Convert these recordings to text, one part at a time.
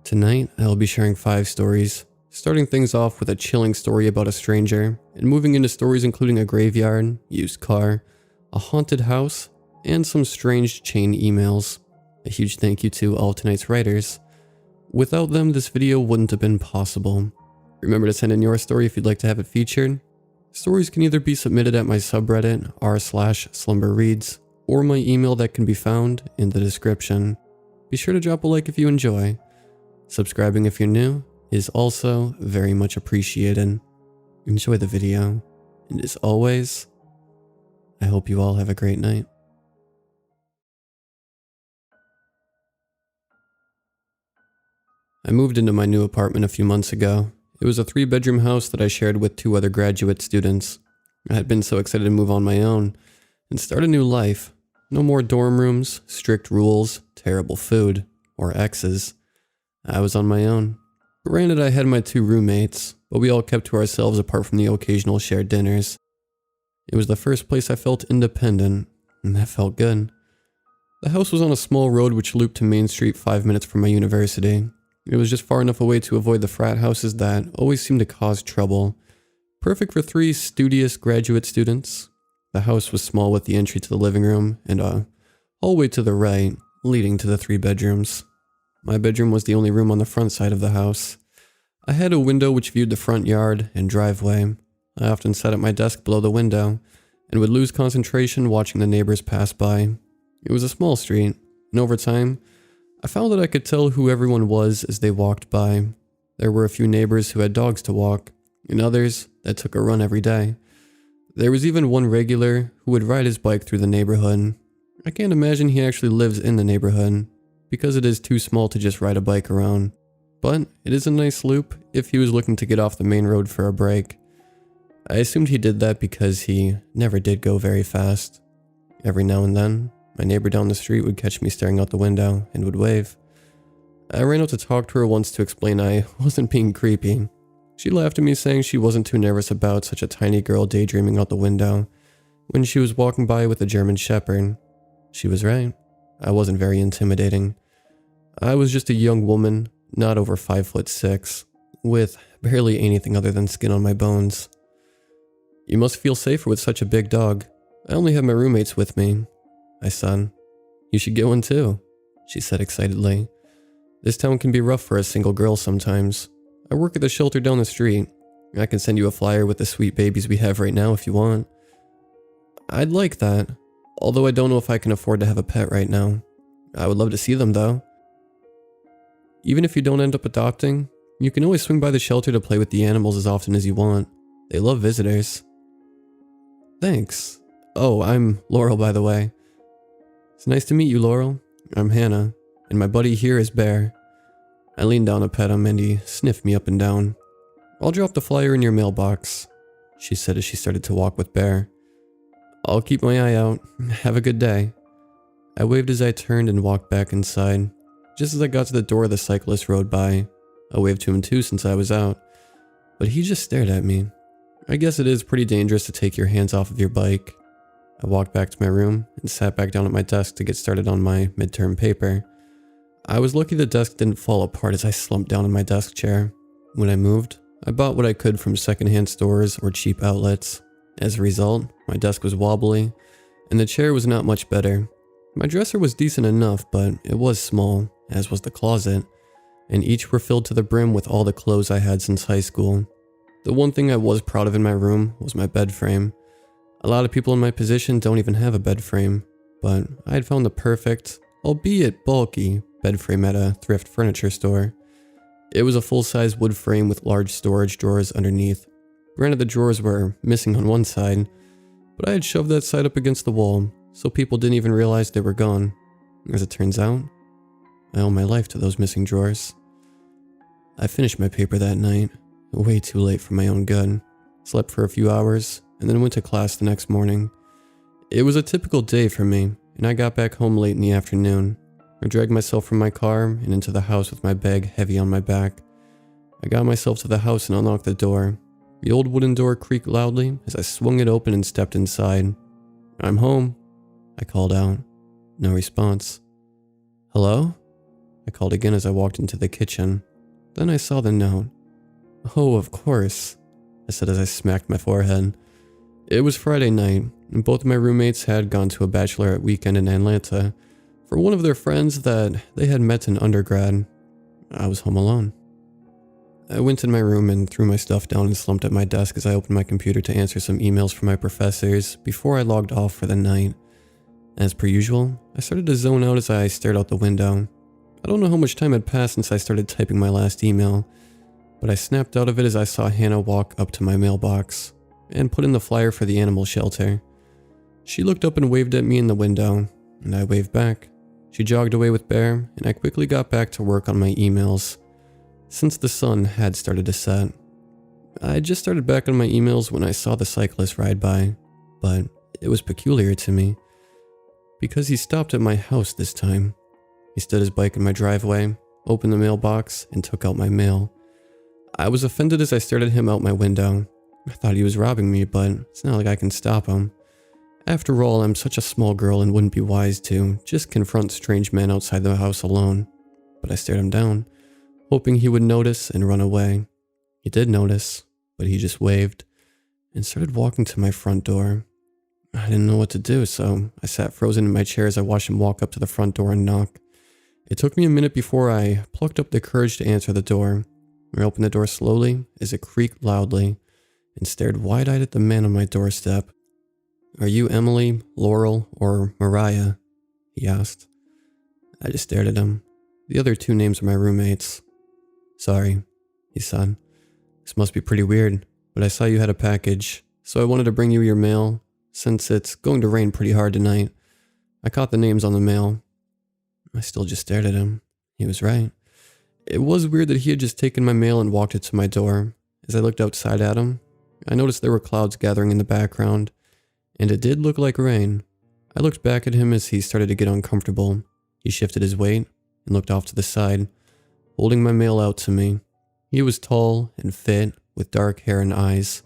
Tonight, I'll be sharing 5 stories, starting things off with a chilling story about a stranger, and moving into stories including a graveyard, used car, a haunted house, and some strange chain emails. A huge thank you to all tonight's writers. Without them, this video wouldn't have been possible. Remember to send in your story if you'd like to have it featured. Stories can either be submitted at my subreddit r/slumberreads or my email that can be found in the description. Be sure to drop a like if you enjoy. Subscribing if you're new is also very much appreciated. Enjoy the video, and as always, I hope you all have a great night. I moved into my new apartment a few months ago. It was a 3-bedroom house that I shared with 2 other graduate students. I had been so excited to move on my own and start a new life. No more dorm rooms, strict rules, terrible food, or exes. I was on my own. Granted, I had my 2 roommates, but we all kept to ourselves apart from the occasional shared dinners. It was the first place I felt independent, and that felt good. The house was on a small road which looped to Main Street 5 minutes from my university. It was just far enough away to avoid the frat houses that always seemed to cause trouble. Perfect for 3 studious graduate students. The house was small with the entry to the living room and a hallway to the right, leading to the 3 bedrooms. My bedroom was the only room on the front side of the house. I had a window which viewed the front yard and driveway. I often sat at my desk below the window and would lose concentration watching the neighbors pass by. It was a small street, and over time, I found that I could tell who everyone was as they walked by. There were a few neighbors who had dogs to walk, and others that took a run every day. There was even one regular who would ride his bike through the neighborhood. I can't imagine he actually lives in the neighborhood, because it is too small to just ride a bike around. But it is a nice loop if he was looking to get off the main road for a break. I assumed he did that because he never did go very fast. Every now and then, my neighbor down the street would catch me staring out the window and would wave. I ran out to talk to her once to explain I wasn't being creepy. She laughed at me, saying she wasn't too nervous about such a tiny girl daydreaming out the window when she was walking by with a German Shepherd. She was right. I wasn't very intimidating. I was just a young woman, not over 5'6", with barely anything other than skin on my bones. You must feel safer with such a big dog. I only have my roommates with me, I said. You should get one too, she said excitedly. This town can be rough for a single girl sometimes. I work at the shelter down the street. I can send you a flyer with the sweet babies we have right now if you want. I'd like that. Although I don't know if I can afford to have a pet right now. I would love to see them though. Even if you don't end up adopting, you can always swing by the shelter to play with the animals as often as you want. They love visitors. Thanks. Oh, I'm Laurel, by the way. It's nice to meet you, Laurel. I'm Hannah, and my buddy here is Bear. I leaned down to pet him and he sniffed me up and down. I'll drop the flyer in your mailbox, she said as she started to walk with Bear. I'll keep my eye out. Have a good day. I waved as I turned and walked back inside. Just as I got to the door, the cyclist rode by. I waved to him too since I was out, but he just stared at me. I guess it is pretty dangerous to take your hands off of your bike. I walked back to my room and sat back down at my desk to get started on my midterm paper. I was lucky the desk didn't fall apart as I slumped down in my desk chair. When I moved, I bought what I could from secondhand stores or cheap outlets. As a result, my desk was wobbly, and the chair was not much better. My dresser was decent enough, but it was small, as was the closet, and each were filled to the brim with all the clothes I had since high school. The one thing I was proud of in my room was my bed frame. A lot of people in my position don't even have a bed frame, but I had found the perfect, albeit bulky, bed frame at a thrift furniture store. It was a full-size wood frame with large storage drawers underneath. Granted, the drawers were missing on one side, but I had shoved that side up against the wall, so people didn't even realize they were gone. As it turns out, I owe my life to those missing drawers. I finished my paper that night, way too late for my own good, slept for a few hours, and then went to class the next morning. It was a typical day for me, and I got back home late in the afternoon. I dragged myself from my car and into the house with my bag heavy on my back. I got myself to the house and unlocked the door. The old wooden door creaked loudly as I swung it open and stepped inside. I'm home, I called out. No response. Hello? I called again as I walked into the kitchen. Then I saw the note. "Oh, of course," I said as I smacked my forehead. It was Friday night, and both of my roommates had gone to a bachelorette weekend in Atlanta for one of their friends that they had met in undergrad. I was home alone. I went in my room and threw my stuff down and slumped at my desk as I opened my computer to answer some emails from my professors before I logged off for the night. As per usual, I started to zone out as I stared out the window. I don't know how much time had passed since I started typing my last email, but I snapped out of it as I saw Hannah walk up to my mailbox and put in the flyer for the animal shelter. She looked up and waved at me in the window, and I waved back. She jogged away with Bear, and I quickly got back to work on my emails, since the sun had started to set. I just started back on my emails when I saw the cyclist ride by, but it was peculiar to me, because he stopped at my house this time. He stood his bike in my driveway, opened the mailbox, and took out my mail. I was offended as I stared at him out my window. I thought he was robbing me, but it's not like I can stop him. After all, I'm such a small girl and wouldn't be wise to just confront strange men outside the house alone. But I stared him down, hoping he would notice and run away. He did notice, but he just waved and started walking to my front door. I didn't know what to do, so I sat frozen in my chair as I watched him walk up to the front door and knock. It took me a minute before I plucked up the courage to answer the door. I opened the door slowly as it creaked loudly and stared wide-eyed at the man on my doorstep. "Are you Emily, Laurel, or Mariah?" he asked. I just stared at him. The other two names are my roommates. "Sorry," he said. "This must be pretty weird, but I saw you had a package, so I wanted to bring you your mail, since it's going to rain pretty hard tonight. I caught the names on the mail." I still just stared at him. He was right. It was weird that he had just taken my mail and walked it to my door. As I looked outside at him, I noticed there were clouds gathering in the background, and it did look like rain. I looked back at him as he started to get uncomfortable. He shifted his weight and looked off to the side, holding my mail out to me. He was tall and fit, with dark hair and eyes.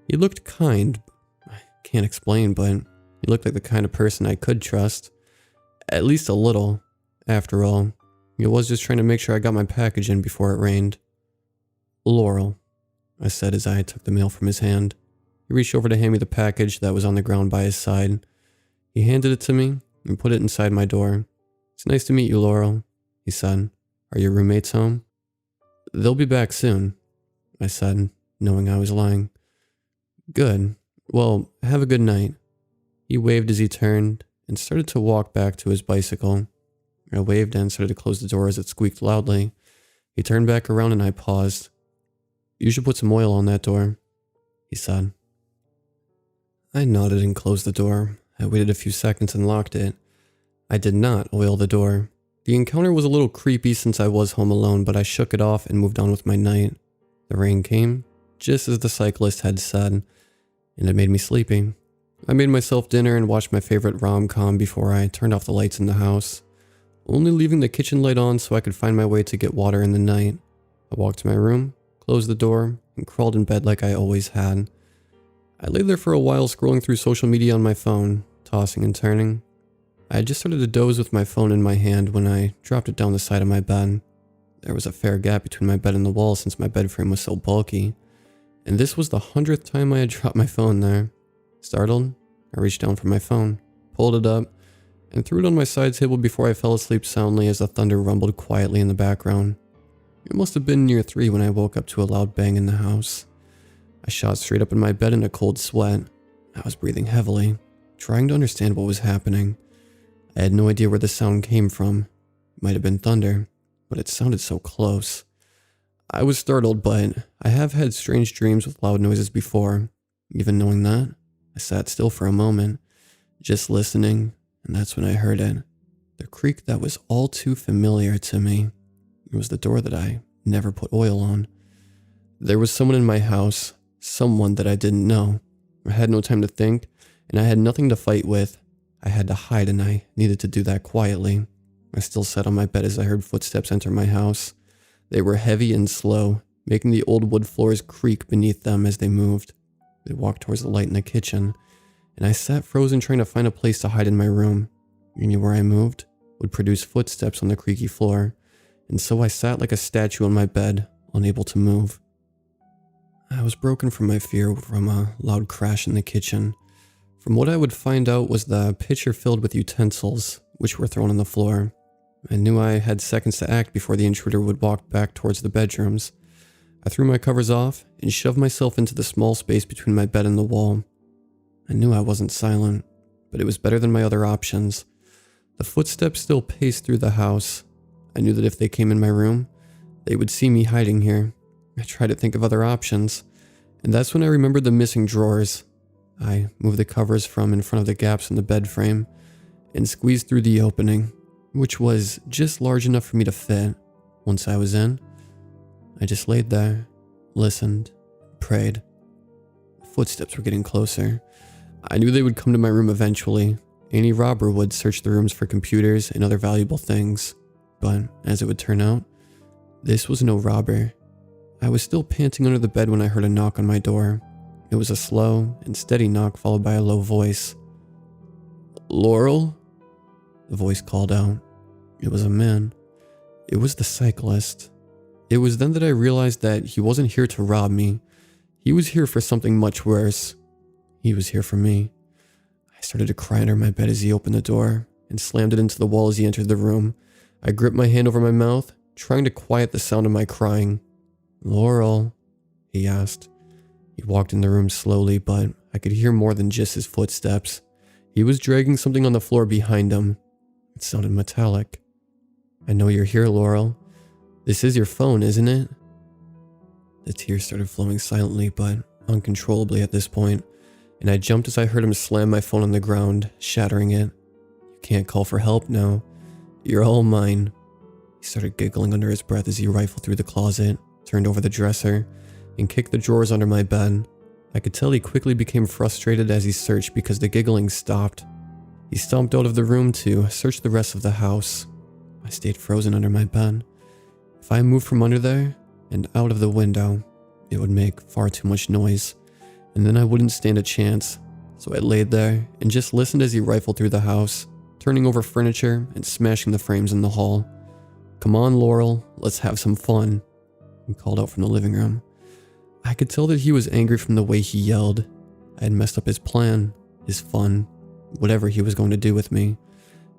He looked kind. I can't explain, but he looked like the kind of person I could trust. At least a little. After all, he was just trying to make sure I got my package in before it rained. "Laurel," I said as I took the mail from his hand. He reached over to hand me the package that was on the ground by his side. He handed it to me and put it inside my door. "It's nice to meet you, Laurel," he said. "Are your roommates home?" "They'll be back soon," I said, knowing I was lying. "Good. Well, have a good night." He waved as he turned and started to walk back to his bicycle. I waved and started to close the door as it squeaked loudly. He turned back around and I paused. "You should put some oil on that door," he said. I nodded and closed the door. I waited a few seconds and locked it. I did not oil the door. The encounter was a little creepy since I was home alone, but I shook it off and moved on with my night. The rain came, just as the cyclist had said, and it made me sleepy. I made myself dinner and watched my favorite rom-com before I turned off the lights in the house, only leaving the kitchen light on so I could find my way to get water in the night. I walked to my room, closed the door, and crawled in bed like I always had. I lay there for a while scrolling through social media on my phone, tossing and turning. I had just started to doze with my phone in my hand when I dropped it down the side of my bed. There was a fair gap between my bed and the wall since my bed frame was so bulky, and this was the 100th time I had dropped my phone there. Startled, I reached down for my phone, pulled it up, and threw it on my side table before I fell asleep soundly as the thunder rumbled quietly in the background. It must have been near 3 when I woke up to a loud bang in the house. I shot straight up in my bed in a cold sweat. I was breathing heavily, trying to understand what was happening. I had no idea where the sound came from. It might have been thunder, but it sounded so close. I was startled, but I have had strange dreams with loud noises before. Even knowing that, I sat still for a moment, just listening, and that's when I heard it. The creak that was all too familiar to me. It was the door that I never put oil on. There was someone in my house, someone that I didn't know. I had no time to think, and I had nothing to fight with. I had to hide, and I needed to do that quietly. I still sat on my bed as I heard footsteps enter my house. They were heavy and slow, making the old wood floors creak beneath them as they moved. They walked towards the light in the kitchen, and I sat frozen trying to find a place to hide in my room. Anywhere I moved would produce footsteps on the creaky floor, and so I sat like a statue on my bed, unable to move. I was broken from my fear from a loud crash in the kitchen. From what I would find out was the pitcher filled with utensils, which were thrown on the floor. I knew I had seconds to act before the intruder would walk back towards the bedrooms. I threw my covers off and shoved myself into the small space between my bed and the wall. I knew I wasn't silent, but it was better than my other options. The footsteps still paced through the house. I knew that if they came in my room, they would see me hiding here. I tried to think of other options, and that's when I remembered the missing drawers. I moved the covers from in front of the gaps in the bed frame and squeezed through the opening, which was just large enough for me to fit. Once I was in, I just laid there, listened, prayed. The footsteps were getting closer. I knew they would come to my room eventually. Any robber would search the rooms for computers and other valuable things. But as it would turn out, this was no robber. I was still panting under the bed when I heard a knock on my door. It was a slow and steady knock followed by a low voice. "Laurel?" The voice called out. It was a man. It was the cyclist. It was then that I realized that he wasn't here to rob me. He was here for something much worse. He was here for me. I started to cry under my bed as he opened the door and slammed it into the wall as he entered the room. I gripped my hand over my mouth, trying to quiet the sound of my crying. "Laurel?" he asked. He walked in the room slowly, but I could hear more than just his footsteps. He was dragging something on the floor behind him. It sounded metallic. "I know you're here, Laurel. This is your phone, isn't it?" The tears started flowing silently, but uncontrollably at this point, and I jumped as I heard him slam my phone on the ground, shattering it. "You can't call for help now. You're all mine." He started giggling under his breath as he rifled through the closet, turned over the dresser, and kicked the drawers under my bed. I could tell he quickly became frustrated as he searched because the giggling stopped. He stomped out of the room to search the rest of the house. I stayed frozen under my bed. If I moved from under there and out of the window, it would make far too much noise, and then I wouldn't stand a chance. So I laid there and just listened as he rifled through the house, turning over furniture and smashing the frames in the hall. "Come on, Laurel, let's have some fun," he called out from the living room. I could tell that he was angry from the way he yelled. I had messed up his plan, his fun, whatever he was going to do with me.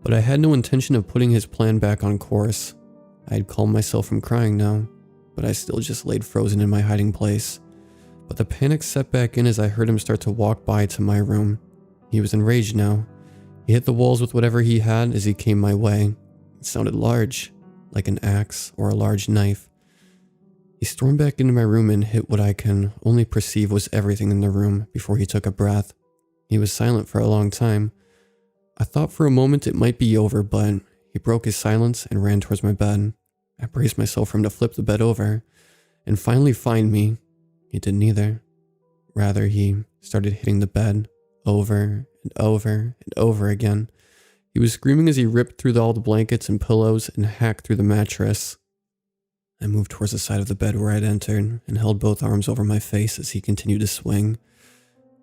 But I had no intention of putting his plan back on course. I had calmed myself from crying now, but I still just laid frozen in my hiding place. But the panic set back in as I heard him start to walk by to my room. He was enraged now. He hit the walls with whatever he had as he came my way. It sounded large, like an axe or a large knife. He stormed back into my room and hit what I can only perceive was everything in the room before he took a breath. He was silent for a long time. I thought for a moment it might be over, but he broke his silence and ran towards my bed. I braced myself for him to flip the bed over and finally find me. He didn't either. Rather, he started hitting the bed over and over and over again. He was screaming as he ripped through all the blankets and pillows and hacked through the mattress. I moved towards the side of the bed where I had entered and held both arms over my face as he continued to swing.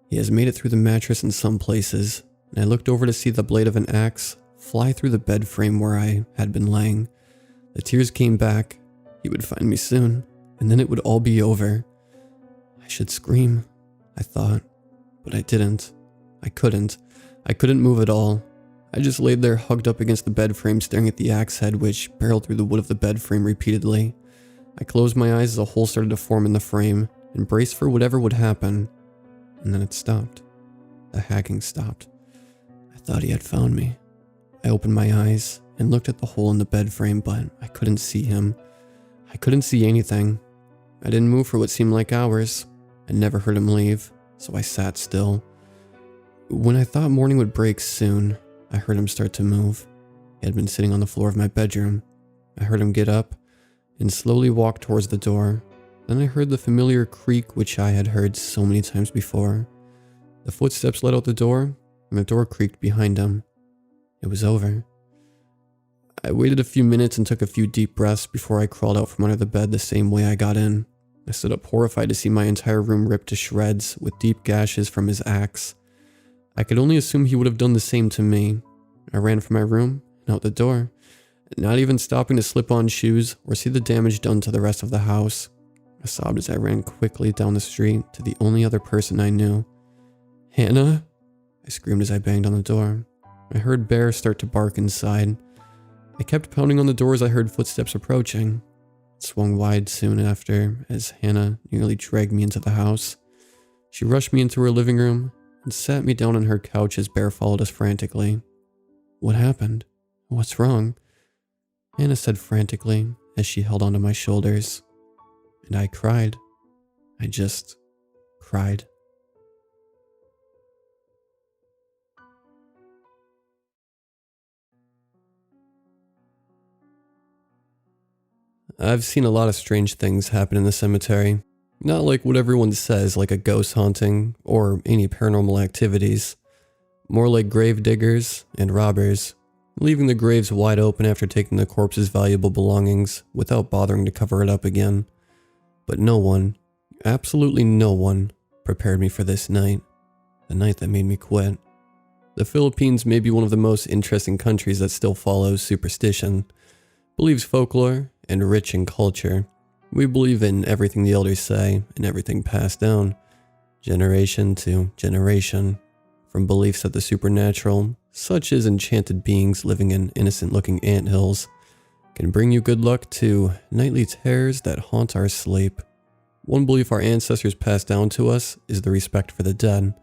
He has made it through the mattress in some places, and I looked over to see the blade of an axe fly through the bed frame where I had been laying. The tears came back. He would find me soon, and then it would all be over. I should scream, I thought, but I didn't. I couldn't move at all. I just laid there hugged up against the bed frame staring at the axe head which barreled through the wood of the bed frame repeatedly. I closed my eyes as a hole started to form in the frame and braced for whatever would happen. And then it stopped. The hacking stopped. I thought he had found me. I opened my eyes and looked at the hole in the bed frame, but I couldn't see him. I couldn't see anything. I didn't move for what seemed like hours. I never heard him leave, so I sat still. When I thought morning would break soon, I heard him start to move. He had been sitting on the floor of my bedroom. I heard him get up and slowly walk towards the door. Then I heard the familiar creak which I had heard so many times before. The footsteps led out the door, and the door creaked behind him. It was over. I waited a few minutes and took a few deep breaths before I crawled out from under the bed the same way I got in. I stood up horrified to see my entire room ripped to shreds with deep gashes from his axe. I could only assume he would have done the same to me. I ran from my room and out the door, not even stopping to slip on shoes or see the damage done to the rest of the house. I sobbed as I ran quickly down the street to the only other person I knew. "Hannah?" I screamed as I banged on the door. I heard Bear start to bark inside. I kept pounding on the door as I heard footsteps approaching. It swung wide soon after as Hannah nearly dragged me into the house. She rushed me into her living room and sat me down on her couch as Bear followed us frantically. "What happened? What's wrong?" Hannah said frantically as she held onto my shoulders. And I cried. I just cried. I've seen a lot of strange things happen in the cemetery. Not like what everyone says, like a ghost haunting or any paranormal activities. More like grave diggers and robbers, leaving the graves wide open after taking the corpse's valuable belongings without bothering to cover it up again. But no one, absolutely no one, prepared me for this night. The night that made me quit. The Philippines may be one of the most interesting countries that still follows superstition, believes folklore, and rich in culture. We believe in everything the elders say and everything passed down, generation to generation, from beliefs that the supernatural, such as enchanted beings living in innocent-looking anthills, can bring you good luck to nightly terrors that haunt our sleep. One belief our ancestors passed down to us is the respect for the dead.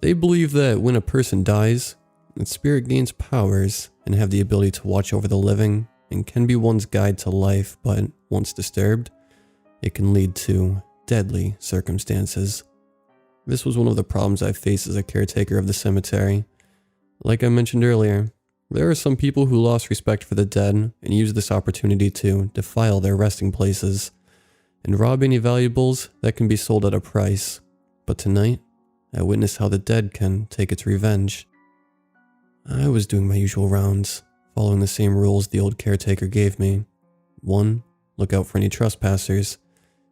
They believe that when a person dies, its spirit gains powers and have the ability to watch over the living and can be one's guide to life, but once disturbed, it can lead to deadly circumstances. This was one of the problems I faced as a caretaker of the cemetery. Like I mentioned earlier, there are some people who lost respect for the dead and used this opportunity to defile their resting places and rob any valuables that can be sold at a price. But tonight, I witnessed how the dead can take its revenge. I was doing my usual rounds, following the same rules the old caretaker gave me. 1. Look out for any trespassers.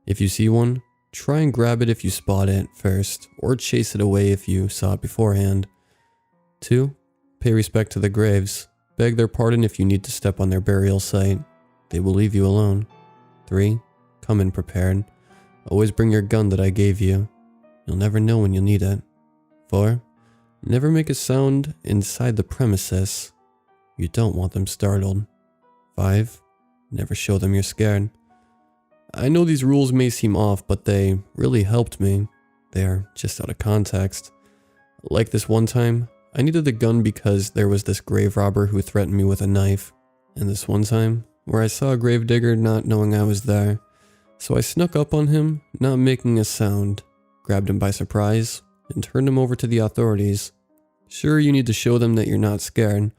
If you see one, try and grab it if you spot it first, or chase it away if you saw it beforehand. 2. Pay respect to the graves. Beg their pardon if you need to step on their burial site. They will leave you alone. 3. Come in prepared. Always bring your gun that I gave you. You'll never know when you'll need it. 4. Never make a sound inside the premises. You don't want them startled. 5. Never show them you're scared. I know these rules may seem off, but they really helped me. They are just out of context. Like this one time, I needed the gun because there was this grave robber who threatened me with a knife. And this one time, where I saw a grave digger not knowing I was there. So I snuck up on him, not making a sound, grabbed him by surprise, and turned him over to the authorities. Sure, you need to show them that you're not scared,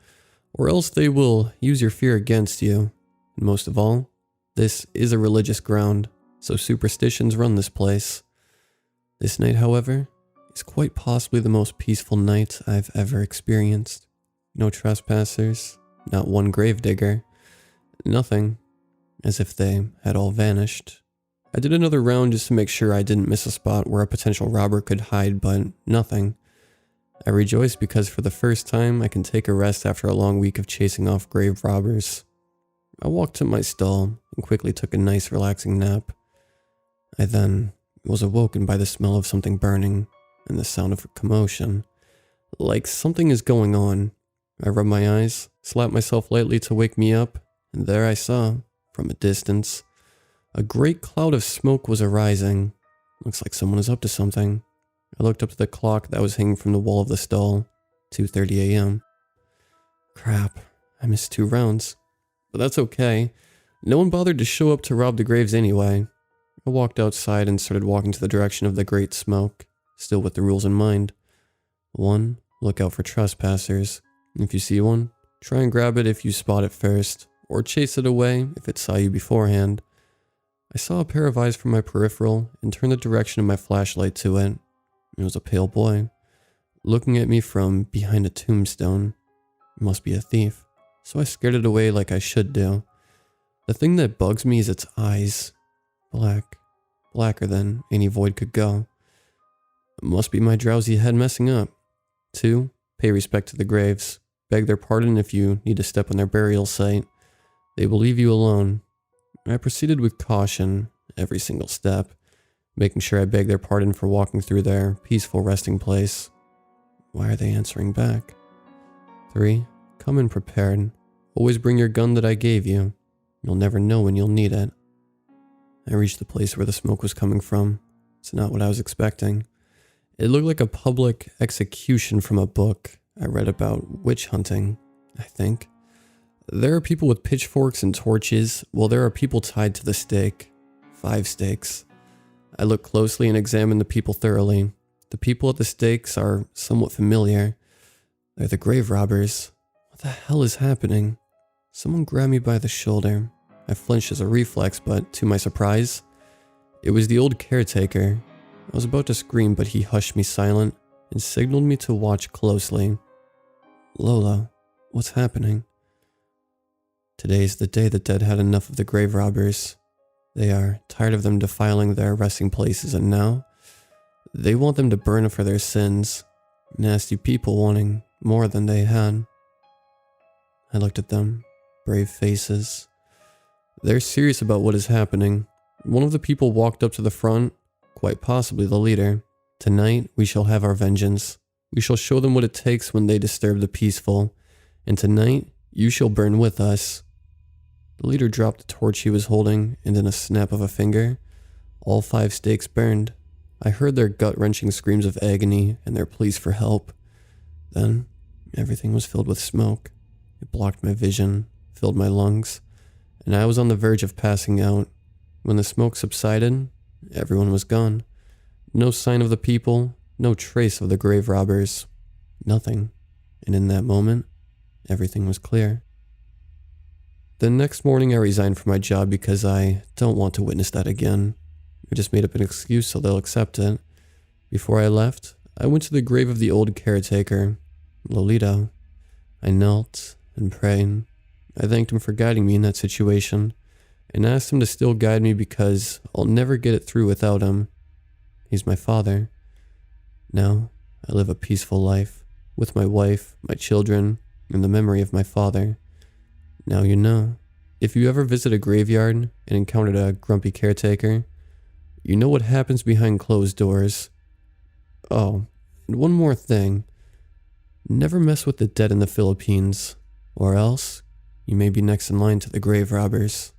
or else they will use your fear against you. And most of all, this is a religious ground, so superstitions run this place. This night, however, is quite possibly the most peaceful night I've ever experienced. No trespassers, not one gravedigger, nothing, as if they had all vanished. I did another round just to make sure I didn't miss a spot where a potential robber could hide, but nothing. I rejoiced because for the first time I can take a rest after a long week of chasing off grave robbers. I walked to my stall and quickly took a nice relaxing nap. I then was awoken by the smell of something burning and the sound of a commotion. Like something is going on. I rubbed my eyes, slapped myself lightly to wake me up, and there I saw, from a distance, a great cloud of smoke was arising. Looks like someone is up to something. I looked up to the clock that was hanging from the wall of the stall. 2:30 a.m. Crap, I missed 2 rounds. But that's okay. No one bothered to show up to rob the graves anyway. I walked outside and started walking to the direction of the great smoke, still with the rules in mind. 1. Look out for trespassers. If you see one, try and grab it if you spot it first, or chase it away if it saw you beforehand. I saw a pair of eyes from my peripheral and turned the direction of my flashlight to it. It was a pale boy, looking at me from behind a tombstone. It must be a thief, so I scared it away like I should do. The thing that bugs me is its eyes. Blacker than any void could go. It must be my drowsy head messing up. 2. Pay respect to the graves. Beg their pardon if you need to step on their burial site. They will leave you alone. I proceeded with caution every single step, making sure I begged their pardon for walking through their peaceful resting place. Why are they answering back? 3. Come in prepared. Always bring your gun that I gave you. You'll never know when you'll need it. I reached the place where the smoke was coming from. It's not what I was expecting. It looked like a public execution from a book I read about witch hunting, I think. There are people with pitchforks and torches, while there are people tied to the stake. 5 stakes. I looked closely and examined the people thoroughly. The people at the stakes are somewhat familiar. They're the grave robbers. What the hell is happening? Someone grabbed me by the shoulder. I flinched as a reflex, but to my surprise, it was the old caretaker. I was about to scream, but he hushed me silent and signaled me to watch closely. Lola, what's happening? Today's the day the dead had enough of the grave robbers. They are tired of them defiling their resting places, and now they want them to burn for their sins. Nasty people wanting more than they had. I looked at them, brave faces. They're serious about what is happening. One of the people walked up to the front, quite possibly the leader. Tonight, we shall have our vengeance. We shall show them what it takes when they disturb the peaceful. And tonight, you shall burn with us. The leader dropped the torch he was holding, and in a snap of a finger, all 5 stakes burned. I heard their gut-wrenching screams of agony and their pleas for help. Then, everything was filled with smoke. It blocked my vision, filled my lungs, and I was on the verge of passing out. When the smoke subsided, everyone was gone. No sign of the people, no trace of the grave robbers. Nothing. And in that moment, everything was clear. The next morning I resigned from my job because I don't want to witness that again. I just made up an excuse so they'll accept it. Before I left, I went to the grave of the old caretaker, Lolito. I knelt and prayed. I thanked him for guiding me in that situation, and asked him to still guide me because I'll never get it through without him. He's my father. Now, I live a peaceful life, with my wife, my children, and the memory of my father. Now you know. If you ever visit a graveyard and encountered a grumpy caretaker, you know what happens behind closed doors. Oh, and one more thing. Never mess with the dead in the Philippines, or else you may be next in line to the grave robbers.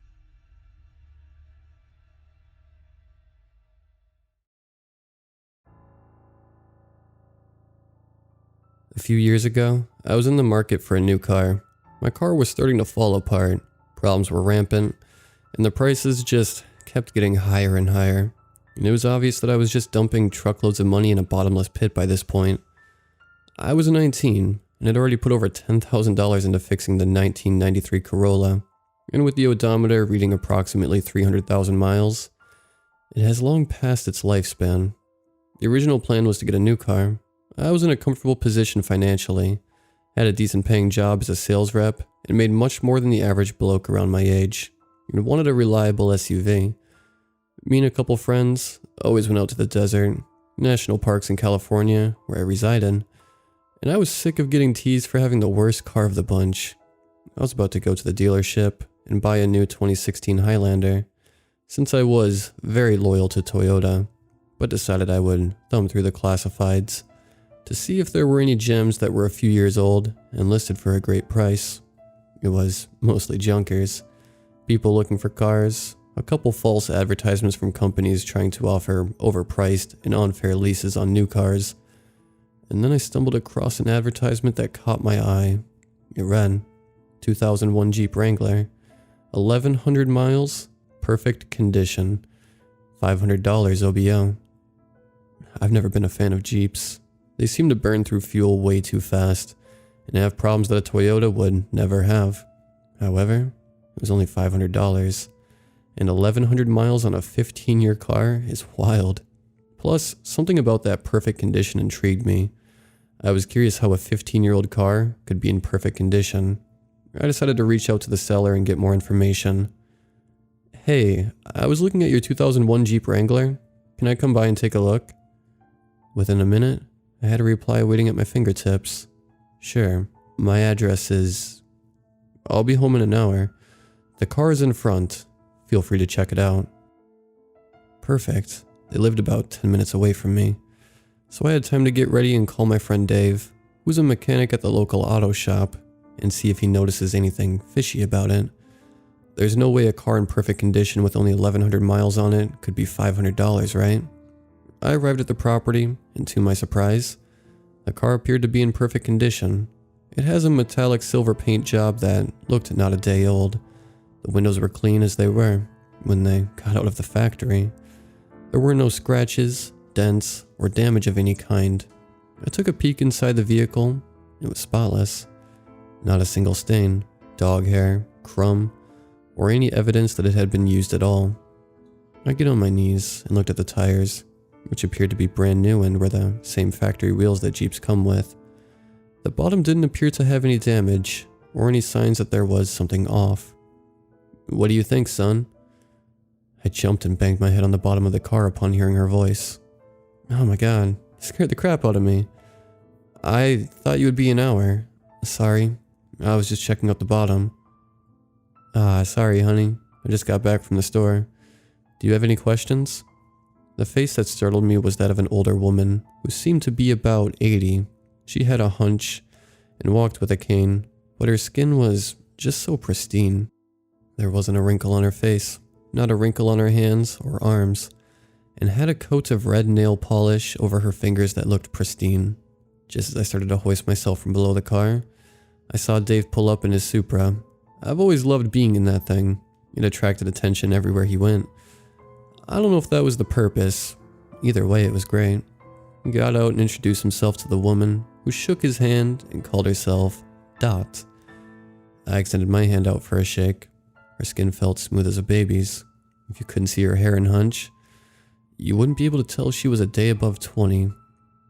A few years ago, I was in the market for a new car. My car was starting to fall apart, problems were rampant, and the prices just kept getting higher and higher. And it was obvious that I was just dumping truckloads of money in a bottomless pit by this point. I was 19, and had already put over $10,000 into fixing the 1993 Corolla, and with the odometer reading approximately 300,000 miles, it has long passed its lifespan. The original plan was to get a new car. I was in a comfortable position financially, had a decent paying job as a sales rep, and made much more than the average bloke around my age, and wanted a reliable SUV. Me and a couple friends always went out to the desert, national parks in California, where I resided, and I was sick of getting teased for having the worst car of the bunch. I was about to go to the dealership and buy a new 2016 Highlander, since I was very loyal to Toyota, but decided I would thumb through the classifieds to see if there were any gems that were a few years old and listed for a great price. It was mostly junkers, people looking for cars, a couple false advertisements from companies trying to offer overpriced and unfair leases on new cars. And then I stumbled across an advertisement that caught my eye. It read, 2001 Jeep Wrangler, 1,100 miles, perfect condition, $500 OBO. I've never been a fan of Jeeps. They seem to burn through fuel way too fast, and have problems that a Toyota would never have. However, it was only $500, and 1,100 miles on a 15-year car is wild. Plus, something about that perfect condition intrigued me. I was curious how a 15-year-old car could be in perfect condition. I decided to reach out to the seller and get more information. Hey, I was looking at your 2001 Jeep Wrangler. Can I come by and take a look? Within a minute, I had a reply waiting at my fingertips. Sure, my address is... I'll be home in an hour. The car is in front. Feel free to check it out. Perfect. They lived about 10 minutes away from me. So I had time to get ready and call my friend Dave, who's a mechanic at the local auto shop, and see if he notices anything fishy about it. There's no way a car in perfect condition with only 1,100 miles on it could be $500, right? I arrived at the property, and to my surprise, the car appeared to be in perfect condition. It has a metallic silver paint job that looked not a day old. The windows were clean as they were when they got out of the factory. There were no scratches, dents, or damage of any kind. I took a peek inside the vehicle. It was spotless. Not a single stain, dog hair, crumb, or any evidence that it had been used at all. I get on my knees and looked at the tires, which appeared to be brand new and were the same factory wheels that Jeeps come with. The bottom didn't appear to have any damage, or any signs that there was something off. "What do you think, son?" I jumped and banged my head on the bottom of the car upon hearing her voice. Oh my god, it scared the crap out of me. "I thought you would be an hour. Sorry, I was just checking out the bottom." Sorry, honey. I just got back from the store. Do you have any questions?" The face that startled me was that of an older woman who seemed to be about 80. She had a hunch and walked with a cane, but her skin was just so pristine. There wasn't a wrinkle on her face, not a wrinkle on her hands or arms, and had a coat of red nail polish over her fingers that looked pristine. Just as I started to hoist myself from below the car, I saw Dave pull up in his Supra. I've always loved being in that thing. It attracted attention everywhere he went. I don't know if that was the purpose. Either way, it was great. He got out and introduced himself to the woman, who shook his hand and called herself Dot. I extended my hand out for a shake. Her skin felt smooth as a baby's. If you couldn't see her hair and hunch, you wouldn't be able to tell she was a day above 20.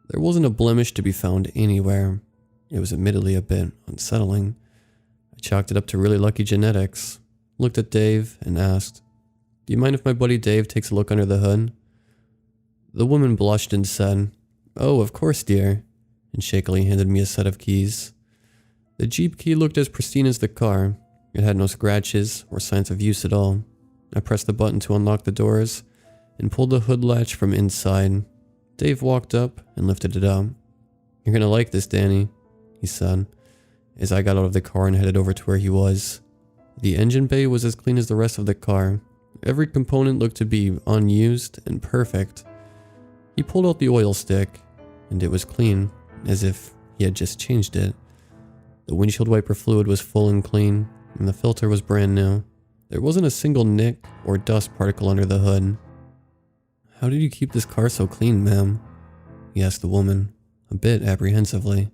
There wasn't a blemish to be found anywhere. It was admittedly a bit unsettling. I chalked it up to really lucky genetics, looked at Dave, and asked, "Do you mind if my buddy Dave takes a look under the hood?" The woman blushed and said, "Oh, of course, dear," and shakily handed me a set of keys. The Jeep key looked as pristine as the car. It had no scratches or signs of use at all. I pressed the button to unlock the doors and pulled the hood latch from inside. Dave walked up and lifted it up. "You're gonna like this, Danny," he said, as I got out of the car and headed over to where he was. The engine bay was as clean as the rest of the car. Every component looked to be unused and perfect. He pulled out the oil stick, and it was clean, as if he had just changed it. The windshield wiper fluid was full and clean, and the filter was brand new. There wasn't a single nick or dust particle under the hood. "How did you keep this car so clean, ma'am?" he asked the woman, a bit apprehensively.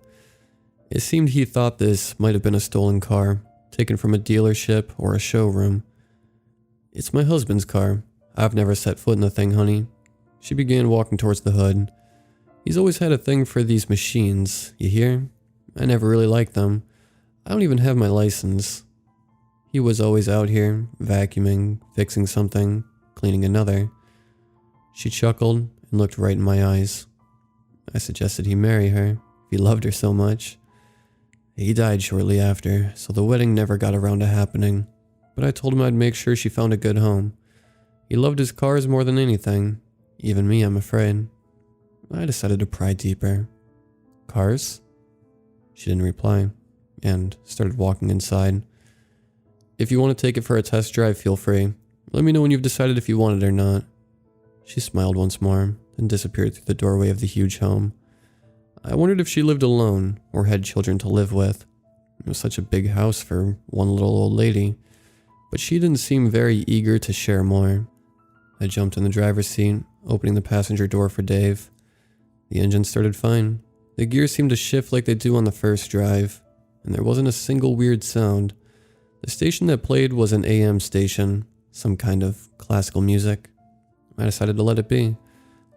It seemed he thought this might have been a stolen car, taken from a dealership or a showroom. "It's my husband's car. I've never set foot in the thing, honey." She began walking towards the hood. "He's always had a thing for these machines, you hear? I never really liked them. I don't even have my license. He was always out here, vacuuming, fixing something, cleaning another." She chuckled and looked right in my eyes. I suggested he marry her, if he loved her so much. He died shortly after, so the wedding never got around to happening, but I told him I'd make sure she found a good home. He loved his cars more than anything, even me, I'm afraid. I decided to pry deeper. "Cars?" She didn't reply, and started walking inside. "If you want to take it for a test drive, feel free. Let me know when you've decided if you want it or not." She smiled once more, then disappeared through the doorway of the huge home. I wondered if she lived alone, or had children to live with. It was such a big house for one little old lady, but she didn't seem very eager to share more. I jumped in the driver's seat, opening the passenger door for Dave. The engine started fine. The gears seemed to shift like they do on the first drive, and there wasn't a single weird sound. The station that played was an AM station, some kind of classical music. I decided to let it be,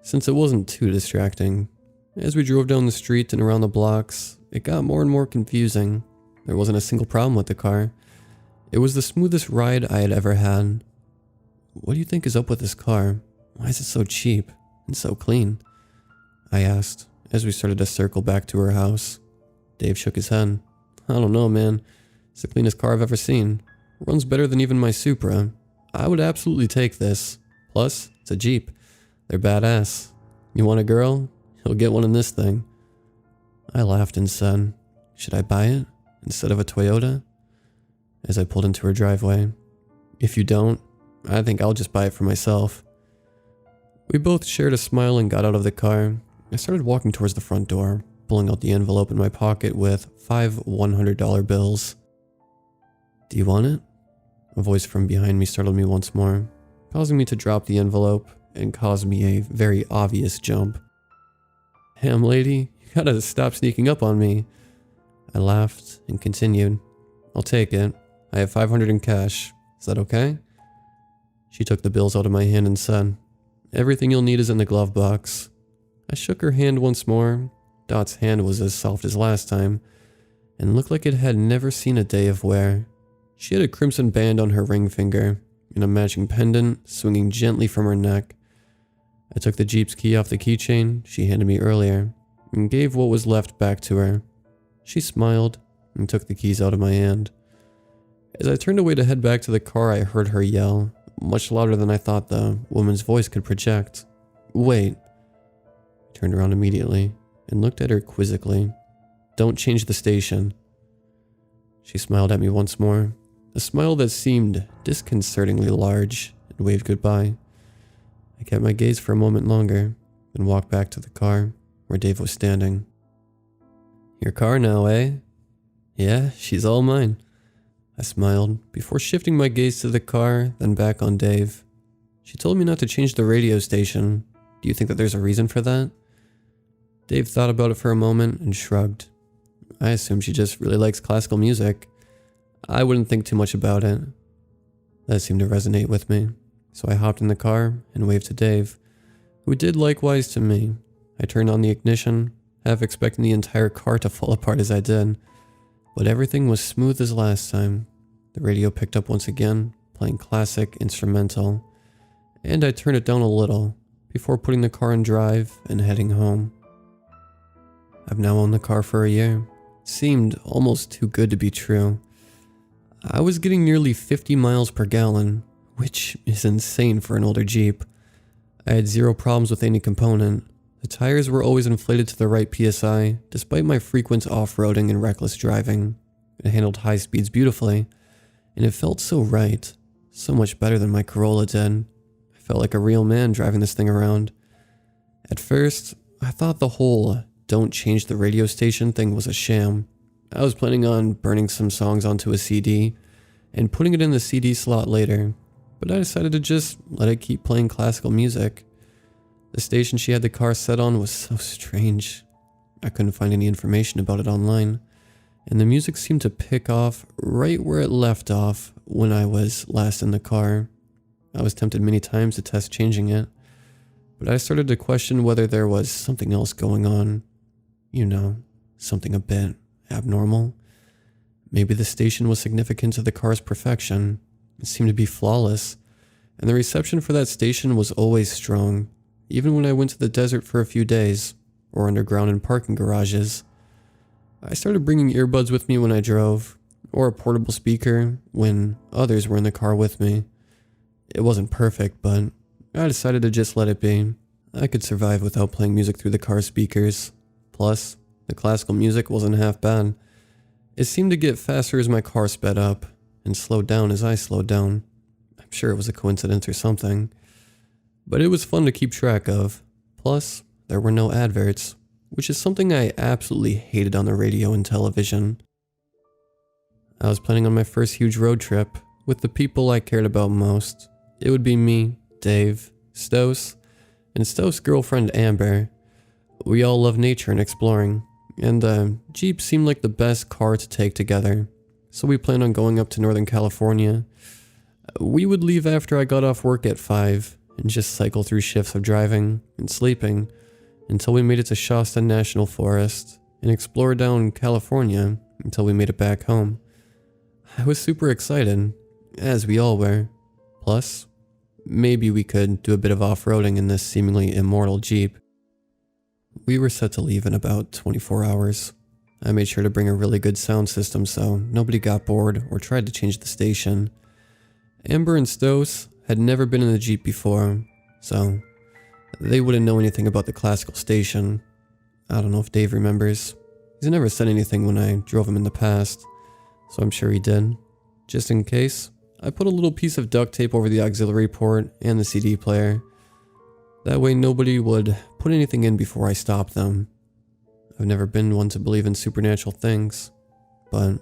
since it wasn't too distracting. As we drove down the street and around the blocks, it got more and more confusing. There wasn't a single problem with the car. It was the smoothest ride I had ever had. "What do you think is up with this car? Why is it so cheap and so clean?" I asked, as we started to circle back to her house. Dave shook his head. "I don't know, man. It's the cleanest car I've ever seen." Runs better than even my Supra. I would absolutely take this. Plus, it's a Jeep. They're badass. You want a girl? You'll get one in this thing. I laughed and said, should I buy it instead of a Toyota? As I pulled into her driveway. If you don't, I think I'll just buy it for myself. We both shared a smile and got out of the car. I started walking towards the front door, pulling out the envelope in my pocket with 5 $100 bills. Do you want it? A voice from behind me startled me once more, causing me to drop the envelope and caused me a very obvious jump. Ham lady, you gotta stop sneaking up on me. I laughed and continued. I'll take it. I have $500 in cash. Is that okay? She took the bills out of my hand and said, everything you'll need is in the glove box. I shook her hand once more. Dot's hand was as soft as last time, and looked like it had never seen a day of wear. She had a crimson band on her ring finger, and a matching pendant swinging gently from her neck. I took the Jeep's key off the keychain she handed me earlier, and gave what was left back to her. She smiled, and took the keys out of my hand. As I turned away to head back to the car, I heard her yell, much louder than I thought the woman's voice could project. Wait. I turned around immediately and looked at her quizzically. Don't change the station. She smiled at me once more, a smile that seemed disconcertingly large, and waved goodbye. I kept my gaze for a moment longer, then walked back to the car where Dave was standing. Your car now, eh? Yeah, she's all mine. I smiled, before shifting my gaze to the car, then back on Dave. She told me not to change the radio station. Do you think that there's a reason for that? Dave thought about it for a moment and shrugged. I assume she just really likes classical music. I wouldn't think too much about it. That seemed to resonate with me, so I hopped in the car and waved to Dave, who did likewise to me. I turned on the ignition, half expecting the entire car to fall apart as I did. But everything was smooth as last time. The radio picked up once again, playing classic instrumental, and I turned it down a little before putting the car in drive and heading home. I've now owned the car for a year. It seemed almost too good to be true. I was getting nearly 50 miles per gallon, which is insane for an older Jeep. I had zero problems with any component. The tires were always inflated to the right PSI, despite my frequent off-roading and reckless driving. It handled high speeds beautifully, and it felt so right, so much better than my Corolla did. I felt like a real man driving this thing around. At first, I thought the whole don't change the radio station thing was a sham. I was planning on burning some songs onto a CD and putting it in the CD slot later, but I decided to just let it keep playing classical music. The station she had the car set on was so strange. I couldn't find any information about it online, and the music seemed to pick off right where it left off when I was last in the car. I was tempted many times to test changing it, but I started to question whether there was something else going on. You know, something a bit abnormal. Maybe the station was significant to the car's perfection. It seemed to be flawless, and the reception for that station was always strong. Even when I went to the desert for a few days, or underground in parking garages. I started bringing earbuds with me when I drove, or a portable speaker when others were in the car with me. It wasn't perfect, but I decided to just let it be. I could survive without playing music through the car speakers. Plus, the classical music wasn't half bad. It seemed to get faster as my car sped up, and slowed down as I slowed down. I'm sure it was a coincidence or something. But it was fun to keep track of. Plus, there were no adverts, which is something I absolutely hated on the radio and television. I was planning on my first huge road trip with the people I cared about most. It would be me, Dave, Stos, and Stos' girlfriend Amber. We all love nature and exploring, and the Jeep seemed like the best car to take together, so we planned on going up to Northern California. We would leave after I got off work at 5, and just cycle through shifts of driving and sleeping until we made it to Shasta National Forest and explore down California until we made it back home. I was super excited, as we all were. Plus, maybe we could do a bit of off-roading in this seemingly immortal Jeep. We were set to leave in about 24 hours. I made sure to bring a really good sound system so nobody got bored or tried to change the station. Amber and Stos had never been in the Jeep before, so they wouldn't know anything about the classical station. I don't know if Dave remembers. He's never said anything when I drove him in the past, so I'm sure he did. Just in case, I put a little piece of duct tape over the auxiliary port and the CD player. That way nobody would put anything in before I stopped them. I've never been one to believe in supernatural things, but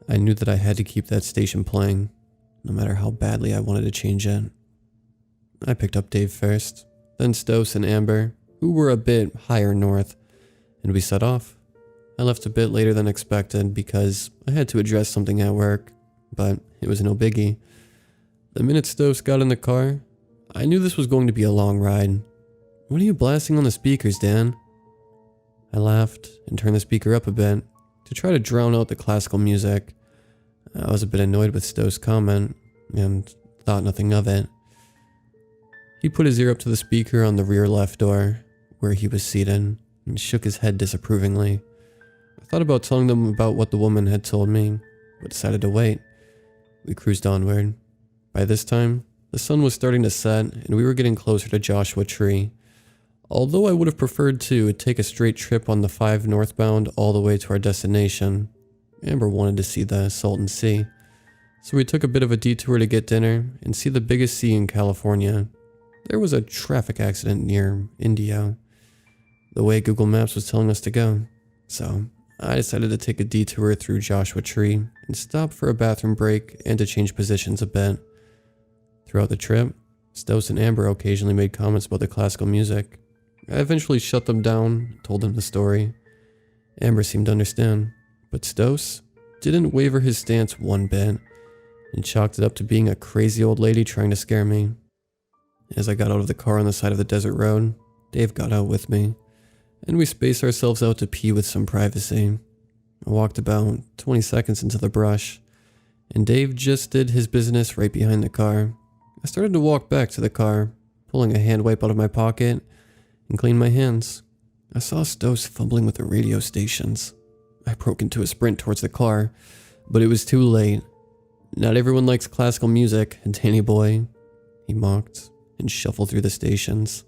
I knew that I had to keep that station playing, no matter how badly I wanted to change it. I picked up Dave first, then Stos and Amber, who were a bit higher north, and we set off. I left a bit later than expected because I had to address something at work, but it was no biggie. The minute Stos got in the car, I knew this was going to be a long ride. "What are you blasting on the speakers, Dan?" I laughed and turned the speaker up a bit to try to drown out the classical music. I was a bit annoyed with Stowe's comment and thought nothing of it. He put his ear up to the speaker on the rear left door where he was seated and shook his head disapprovingly. I thought about telling them about what the woman had told me, but decided to wait. We cruised onward. By this time, the sun was starting to set and we were getting closer to Joshua Tree. Although I would have preferred to take a straight trip on the 5 northbound all the way to our destination, Amber wanted to see the Salton Sea. So we took a bit of a detour to get dinner and see the biggest sea in California. There was a traffic accident near Indio, the way Google Maps was telling us to go. So I decided to take a detour through Joshua Tree and stop for a bathroom break and to change positions a bit. Throughout the trip, Stos and Amber occasionally made comments about the classical music. I eventually shut them down, told them the story. Amber seemed to understand, but Stos didn't waver his stance one bit and chalked it up to being a crazy old lady trying to scare me. As I got out of the car on the side of the desert road, Dave got out with me, and we spaced ourselves out to pee with some privacy. I walked about 20 seconds into the brush, and Dave just did his business right behind the car. I started to walk back to the car, pulling a hand wipe out of my pocket and clean my hands. I saw Stos fumbling with the radio stations. I broke into a sprint towards the car, but it was too late. "Not everyone likes classical music, Danny boy," he mocked and shuffled through the stations.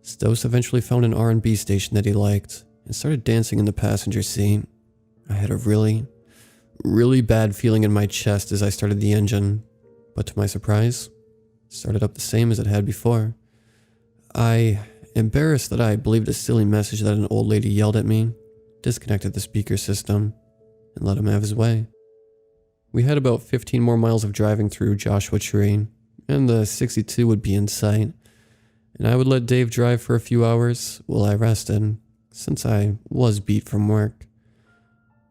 Stos eventually found an R&B station that he liked and started dancing in the passenger seat. I had a really bad feeling in my chest as I started the engine, but to my surprise, it started up the same as it had before. Embarrassed that I believed a silly message that an old lady yelled at me, disconnected the speaker system and let him have his way. We had about 15 more miles of driving through Joshua Tree, and the 62 would be in sight, and I would let Dave drive for a few hours while I rested, since I was beat from work.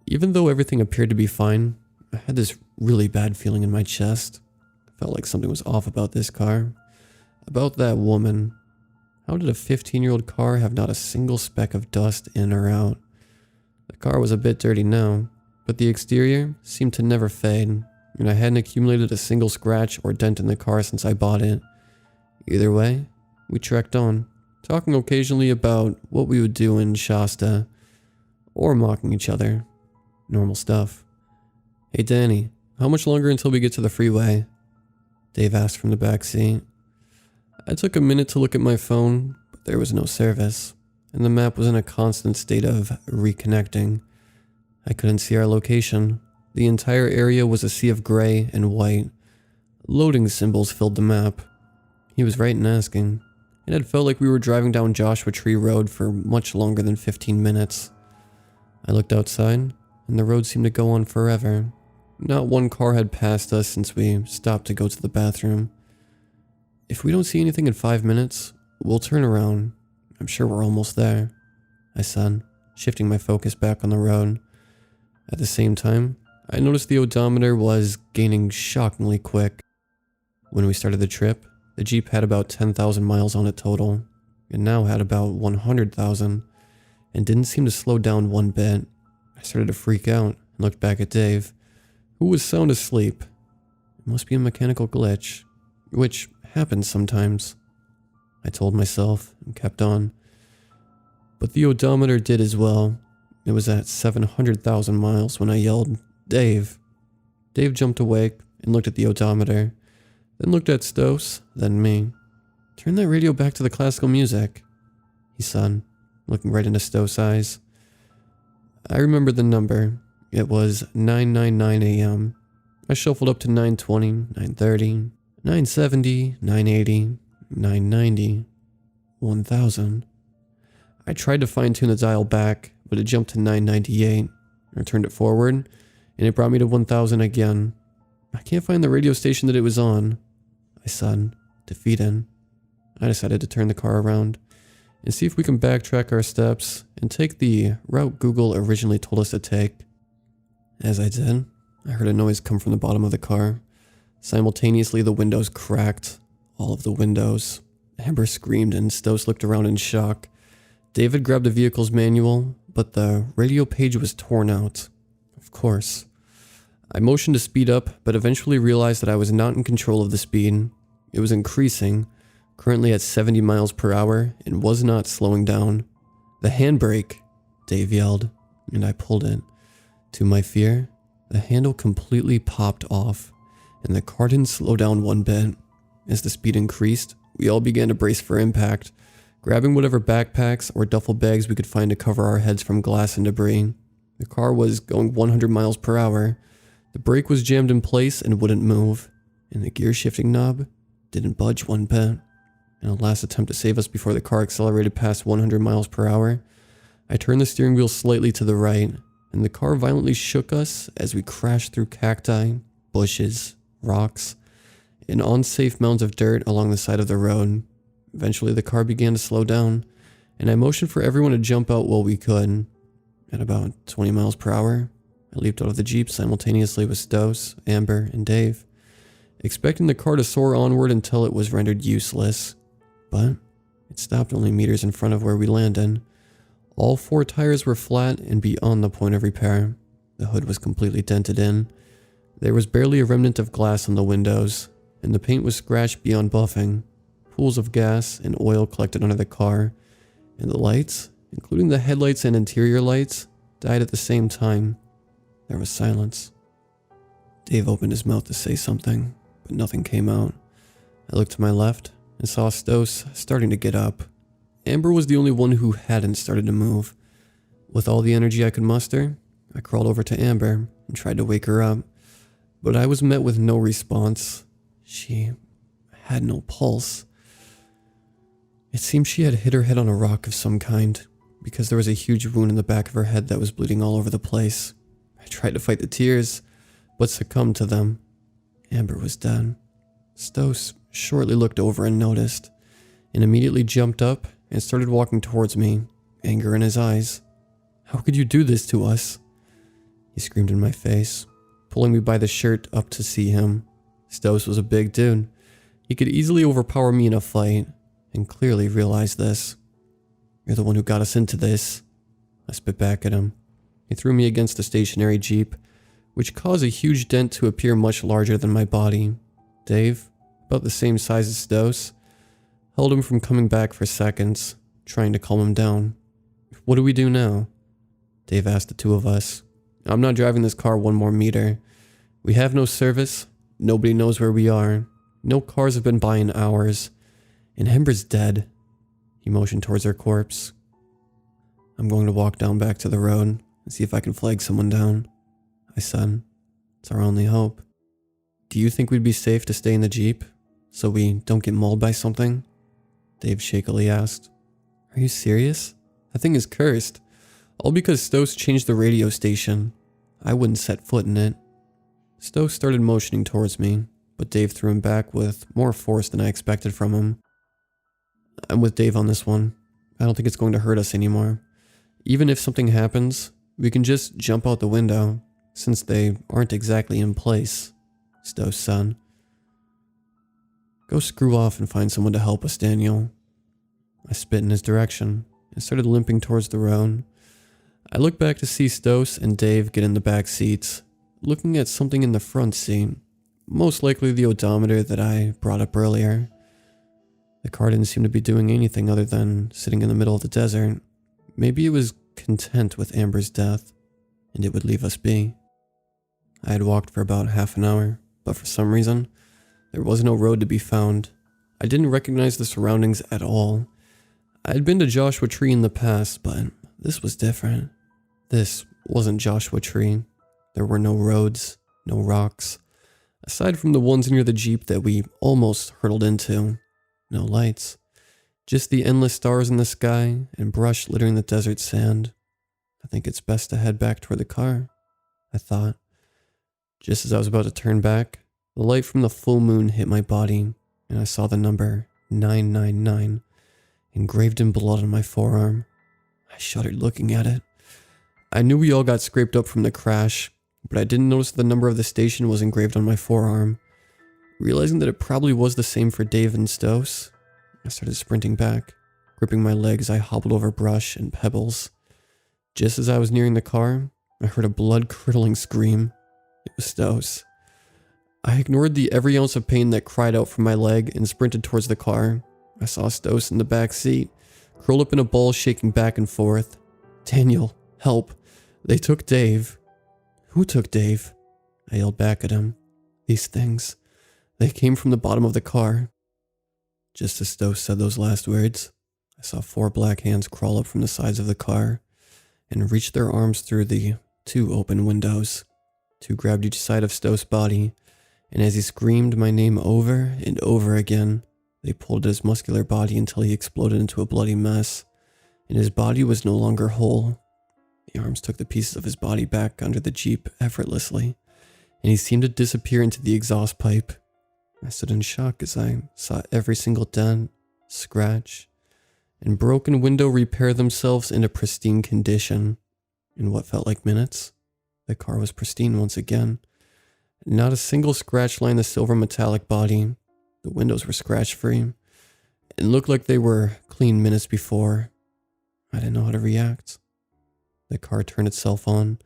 Even though everything appeared to be fine, I had this really bad feeling in my chest. I felt like something was off about this car, about that woman. How did a 15-year-old car have not a single speck of dust in or out? The car was a bit dirty now, but the exterior seemed to never fade, and I hadn't accumulated a single scratch or dent in the car since I bought it. Either way, we trekked on, talking occasionally about what we would do in Shasta, or mocking each other. Normal stuff. "Hey Danny, how much longer until we get to the freeway?" Dave asked from the back seat. I took a minute to look at my phone, but there was no service, and the map was in a constant state of reconnecting. I couldn't see our location. The entire area was a sea of gray and white. Loading symbols filled the map. He was right in asking. It had felt like we were driving down Joshua Tree Road for much longer than 15 minutes. I looked outside, and the road seemed to go on forever. Not one car had passed us since we stopped to go to the bathroom. "If we don't see anything in 5 minutes, we'll turn around. I'm sure we're almost there," I said, shifting my focus back on the road. At the same time, I noticed the odometer was gaining shockingly quick. When we started the trip, the Jeep had about 10,000 miles on it total. It now had about 100,000, and didn't seem to slow down one bit. I started to freak out and looked back at Dave, who was sound asleep. It must be a mechanical glitch, which happens sometimes, I told myself and kept on. But the odometer did as well. It was at 700,000 miles when I yelled, "Dave." Dave jumped awake and looked at the odometer, then looked at Stos, then me. "Turn that radio back to the classical music," he said, looking right into Stos' eyes. I remembered the number. It was 9:99 a.m. I shuffled up to 9:20, 9:30, 9:70, 9:80, 9:90, 1,000. I tried to fine-tune the dial back, but it jumped to 9:98. I turned it forward, and it brought me to 1,000 again. "I can't find the radio station that it was on," I said, defeated. I decided to turn the car around and see if we can backtrack our steps and take the route Google originally told us to take. As I did, I heard a noise come from the bottom of the car. Simultaneously, the windows cracked. All of the windows. Amber screamed and Stos looked around in shock. David grabbed the vehicle's manual, but the radio page was torn out. Of course. I motioned to speed up, but eventually realized that I was not in control of the speed. It was increasing, currently at 70 miles per hour, and was not slowing down. "The handbrake," Dave yelled, and I pulled it. To my fear, the handle completely popped off, and the car didn't slow down one bit. As the speed increased, we all began to brace for impact, grabbing whatever backpacks or duffel bags we could find to cover our heads from glass and debris. The car was going 100 miles per hour. The brake was jammed in place and wouldn't move, and the gear shifting knob didn't budge one bit. In a last attempt to save us before the car accelerated past 100 miles per hour, I turned the steering wheel slightly to the right, and the car violently shook us as we crashed through cacti, bushes, rocks, and unsafe mounds of dirt along the side of the road. Eventually the car began to slow down, and I motioned for everyone to jump out while we could. At about 20 miles per hour, I leaped out of the Jeep simultaneously with Stos, Amber, and Dave, expecting the car to soar onward until it was rendered useless. But it stopped only meters in front of where we landed. All 4 tires were flat and beyond the point of repair. The hood was completely dented in. There was barely a remnant of glass on the windows, and the paint was scratched beyond buffing. Pools of gas and oil collected under the car, and the lights, including the headlights and interior lights, died at the same time. There was silence. Dave opened his mouth to say something, but nothing came out. I looked to my left and saw Stos starting to get up. Amber was the only one who hadn't started to move. With all the energy I could muster, I crawled over to Amber and tried to wake her up, but I was met with no response. She had no pulse. It seemed she had hit her head on a rock of some kind, because there was a huge wound in the back of her head that was bleeding all over the place. I tried to fight the tears, but succumbed to them. Amber was dead. Stos shortly looked over and noticed, and immediately jumped up and started walking towards me, anger in his eyes. "How could you do this to us?" He screamed in my face, pulling me by the shirt up to see him. Stos was a big dude. He could easily overpower me in a fight, and clearly realized this. "You're the one who got us into this." I spit back at him. He threw me against the stationary Jeep, which caused a huge dent to appear much larger than my body. Dave, about the same size as Stos, held him from coming back for seconds, trying to calm him down. "What do we do now?" Dave asked the 2 of us. "I'm not driving this car 1 more meter. We have no service. Nobody knows where we are. No cars have been by in hours. And Amber's dead." He motioned towards her corpse. "I'm going to walk down back to the road and see if I can flag someone down," I said. "It's our only hope." "Do you think we'd be safe to stay in the Jeep, so we don't get mauled by something?" Dave shakily asked. "Are you serious? That thing is cursed. All because Stos changed the radio station. I wouldn't set foot in it." Stos started motioning towards me, but Dave threw him back with more force than I expected from him. "I'm with Dave on this one. I don't think it's going to hurt us anymore. Even if something happens, we can just jump out the window, since they aren't exactly in place," Stos said. "Go screw off and find someone to help us, Daniel." I spit in his direction and started limping towards the road. I looked back to see Stos and Dave get in the back seats, looking at something in the front seat, most likely the odometer that I brought up earlier. The car didn't seem to be doing anything other than sitting in the middle of the desert. Maybe it was content with Amber's death, and it would leave us be. I had walked for about half an hour, but for some reason, there was no road to be found. I didn't recognize the surroundings at all. I had been to Joshua Tree in the past, but this was different. This wasn't Joshua Tree. There were no roads, no rocks. Aside from the ones near the Jeep that we almost hurtled into, no lights. Just the endless stars in the sky and brush littering the desert sand. I think it's best to head back toward the car, I thought. Just as I was about to turn back, the light from the full moon hit my body, and I saw the number 999 engraved in blood on my forearm. I shuddered looking at it. I knew we all got scraped up from the crash, but I didn't notice the number of the station was engraved on my forearm. Realizing that it probably was the same for Dave and Stos, I started sprinting back. Gripping my legs, I hobbled over brush and pebbles. Just as I was nearing the car, I heard a blood-curdling scream. It was Stos. I ignored the every ounce of pain that cried out from my leg and sprinted towards the car. I saw Stos in the back seat, curled up in a ball shaking back and forth. "Daniel, help. They took Dave." "Who took Dave?" I yelled back at him. "These things. They came from the bottom of the car." Just as Stos said those last words, I saw 4 black hands crawl up from the sides of the car and reach their arms through the 2 open windows. 2 grabbed each side of Stos' body, and as he screamed my name over and over again, they pulled at his muscular body until he exploded into a bloody mess, and his body was no longer whole. The arms took the pieces of his body back under the Jeep effortlessly, and he seemed to disappear into the exhaust pipe. I stood in shock as I saw every single dent, scratch, and broken window repair themselves into pristine condition. In what felt like minutes, the car was pristine once again. Not a single scratch lined the silver metallic body. The windows were scratch-free and looked like they were clean minutes before. I didn't know how to react. The car turned itself on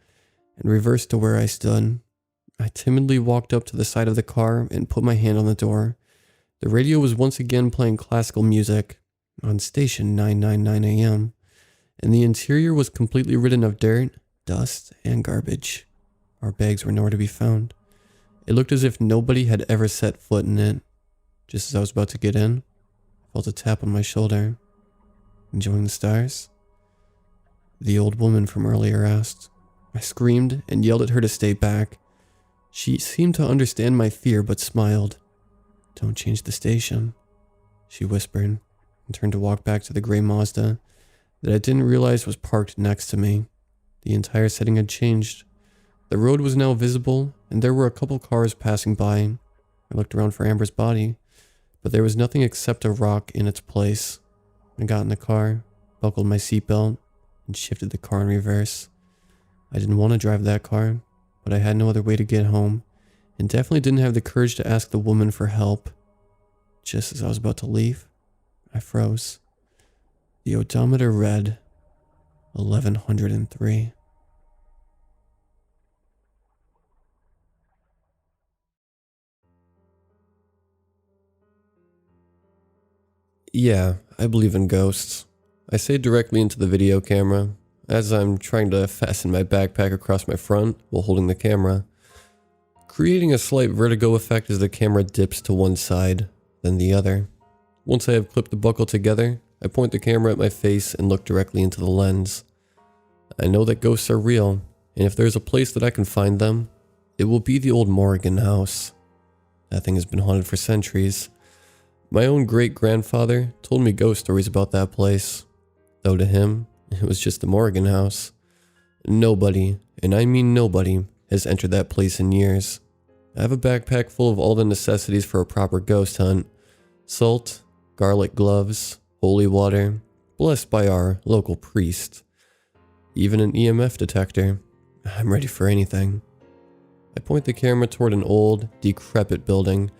and reversed to where I stood. I timidly walked up to the side of the car and put my hand on the door. The radio was once again playing classical music on station 999 AM, and the interior was completely ridden of dirt, dust, and garbage. Our bags were nowhere to be found. It looked as if nobody had ever set foot in it. Just as I was about to get in, I felt a tap on my shoulder. "Enjoying the stars?" The old woman from earlier asked. I screamed and yelled at her to stay back. She seemed to understand my fear but smiled. "Don't change the station," she whispered, and turned to walk back to the gray Mazda that I didn't realize was parked next to me. The entire setting had changed. The road was now visible, and there were a couple cars passing by. I looked around for Amber's body, but there was nothing except a rock in its place. I got in the car, buckled my seatbelt, and shifted the car in reverse. I didn't want to drive that car, but I had no other way to get home, and definitely didn't have the courage to ask the woman for help. Just as I was about to leave, I froze. The odometer read 1103. Yeah, I believe in ghosts. I say directly into the video camera, as I'm trying to fasten my backpack across my front while holding the camera, creating a slight vertigo effect as the camera dips to one side, then the other. Once I have clipped the buckle together, I point the camera at my face and look directly into the lens. I know that ghosts are real, and if there's a place that I can find them, it will be the old Morrigan house. That thing has been haunted for centuries. My own great-grandfather told me ghost stories about that place, though to him, it was just the Morrigan house. Nobody, and I mean nobody, has entered that place in years. I have a backpack full of all the necessities for a proper ghost hunt. Salt, garlic gloves, holy water, blessed by our local priest. Even an EMF detector. I'm ready for anything. I point the camera toward an old, decrepit building,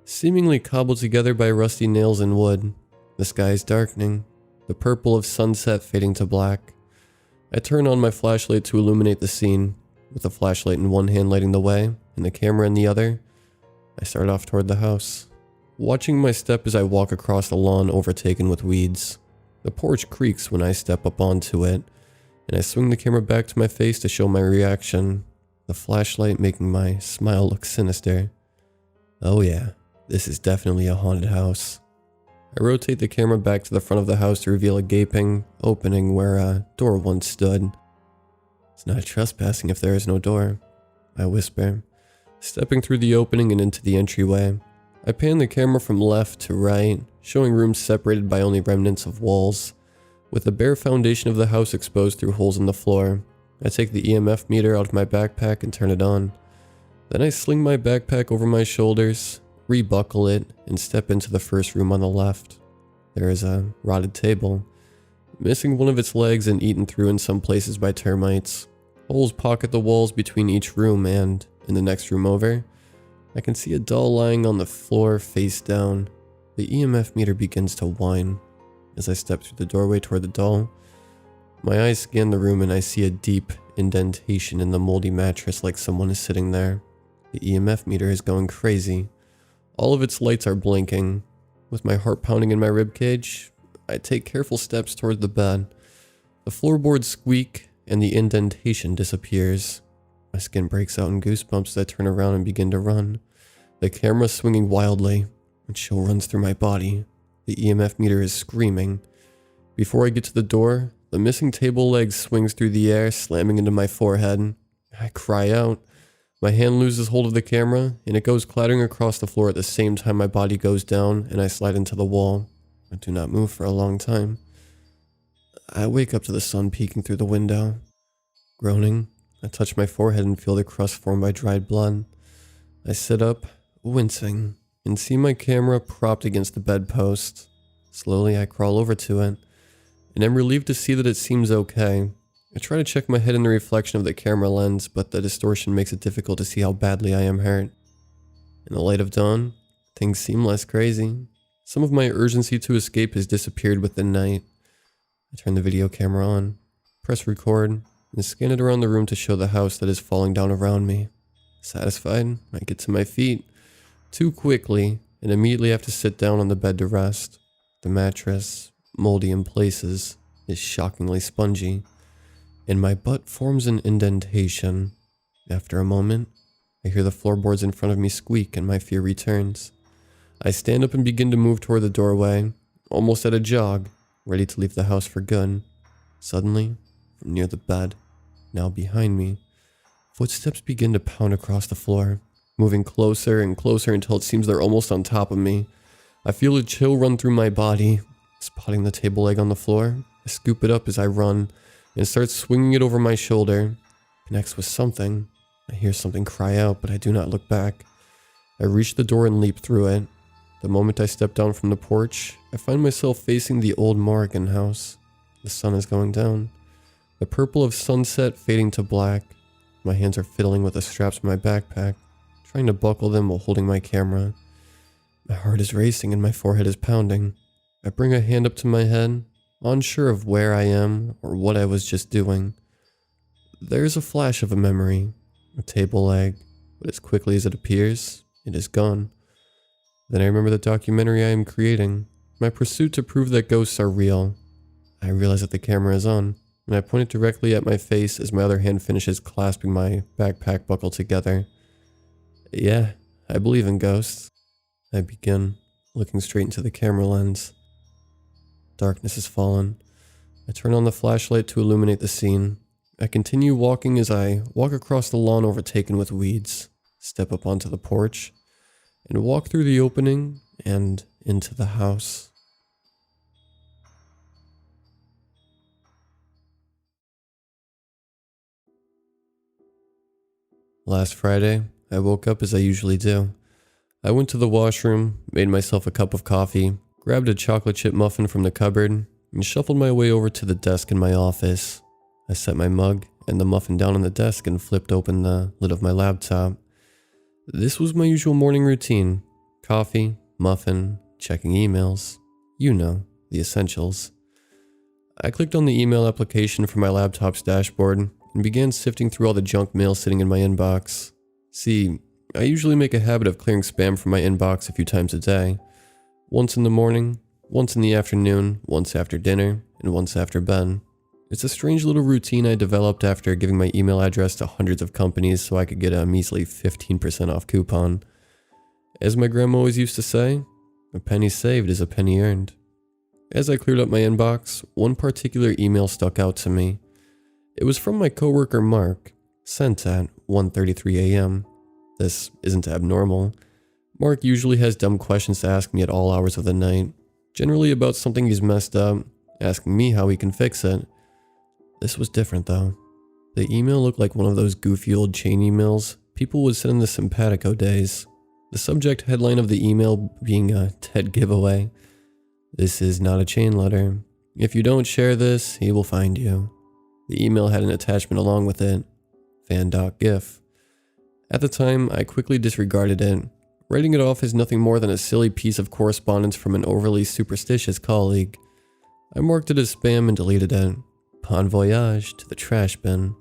seemingly cobbled together by rusty nails and wood. The sky is darkening, the purple of sunset fading to black. I turn on my flashlight to illuminate the scene, with the flashlight in one hand lighting the way, and the camera in the other. I start off toward the house, watching my step as I walk across the lawn overtaken with weeds. The porch creaks when I step up onto it, and I swing the camera back to my face to show my reaction, the flashlight making my smile look sinister. Oh yeah, this is definitely a haunted house. I rotate the camera back to the front of the house to reveal a gaping opening where a door once stood. It's not trespassing if there is no door, I whisper, stepping through the opening and into the entryway. I pan the camera from left to right, showing rooms separated by only remnants of walls, with the bare foundation of the house exposed through holes in the floor. I take the EMF meter out of my backpack and turn it on. Then I sling my backpack over my shoulders, rebuckle it, and step into the first room on the left. There is a rotted table, missing one of its legs and eaten through in some places by termites. Holes pocket the walls between each room, and in the next room over, I can see a doll lying on the floor face down. The EMF meter begins to whine. As I step through the doorway toward the doll, my eyes scan the room and I see a deep indentation in the moldy mattress like someone is sitting there. The EMF meter is going crazy. All of its lights are blinking. With my heart pounding in my ribcage, I take careful steps toward the bed. The floorboards squeak and the indentation disappears. My skin breaks out in goosebumps as I turn around and begin to run. The camera swinging wildly, and chill runs through my body. The EMF meter is screaming. Before I get to the door, the missing table leg swings through the air, slamming into my forehead. I cry out. My hand loses hold of the camera, and it goes clattering across the floor at the same time my body goes down and I slide into the wall. I do not move for a long time. I wake up to the sun peeking through the window. Groaning, I touch my forehead and feel the crust formed by dried blood. I sit up, wincing, and see my camera propped against the bedpost. Slowly, I crawl over to it, and I'm relieved to see that it seems okay. I try to check my head in the reflection of the camera lens, but the distortion makes it difficult to see how badly I am hurt. In the light of dawn, things seem less crazy. Some of my urgency to escape has disappeared with the night. I turn the video camera on, press record, and scan it around the room to show the house that is falling down around me. Satisfied, I get to my feet, too quickly, and immediately have to sit down on the bed to rest. The mattress, moldy in places, is shockingly spongy, and my butt forms an indentation. After a moment, I hear the floorboards in front of me squeak and my fear returns. I stand up and begin to move toward the doorway, almost at a jog, ready to leave the house for good. Suddenly, from near the bed, now behind me, footsteps begin to pound across the floor, moving closer and closer until it seems they're almost on top of me. I feel a chill run through my body. Spotting the table leg on the floor, I scoop it up as I run and start swinging it over my shoulder. Connects with something. I hear something cry out, but I do not look back. I reach the door and leap through it. The moment I step down from the porch, I find myself facing the old Morrigan house. The sun is going down, the purple of sunset fading to black. My hands are fiddling with the straps of my backpack, trying to buckle them while holding my camera. My heart is racing and my forehead is pounding. I bring a hand up to my head, unsure of where I am or what I was just doing. There's a flash of a memory, a table leg, but as quickly as it appears, it is gone. Then I remember the documentary I am creating, my pursuit to prove that ghosts are real. I realize that the camera is on, and I point it directly at my face as my other hand finishes clasping my backpack buckle together. Yeah, I believe in ghosts. I begin, looking straight into the camera lens. Darkness has fallen. I turn on the flashlight to illuminate the scene. I continue walking as I walk across the lawn overtaken with weeds, step up onto the porch, and walk through the opening and into the house. Last Friday, I woke up as I usually do. I went to the washroom, made myself a cup of coffee, grabbed a chocolate chip muffin from the cupboard, and shuffled my way over to the desk in my office. I set my mug and the muffin down on the desk and flipped open the lid of my laptop. This was my usual morning routine. Coffee, muffin, checking emails. You know, the essentials. I clicked on the email application for my laptop's dashboard and began sifting through all the junk mail sitting in my inbox. See, I usually make a habit of clearing spam from my inbox a few times a day. Once in the morning, once in the afternoon, once after dinner, and once after bed. It's a strange little routine I developed after giving my email address to hundreds of companies so I could get a measly 15% off coupon. As my grandma always used to say, a penny saved is a penny earned. As I cleared up my inbox, one particular email stuck out to me. It was from my coworker Mark, sent at 1:33 a.m. This isn't abnormal. Mark usually has dumb questions to ask me at all hours of the night, generally about something he's messed up, asking me how he can fix it. This was different though. The email looked like one of those goofy old chain emails people would send in the Simpatico days. The subject headline of the email being a TED giveaway. This is not a chain letter. If you don't share this, he will find you. The email had an attachment along with it. Fan.gif. At the time, I quickly disregarded it, writing it off as nothing more than a silly piece of correspondence from an overly superstitious colleague. I marked it as spam and deleted it. Bon voyage to the trash bin,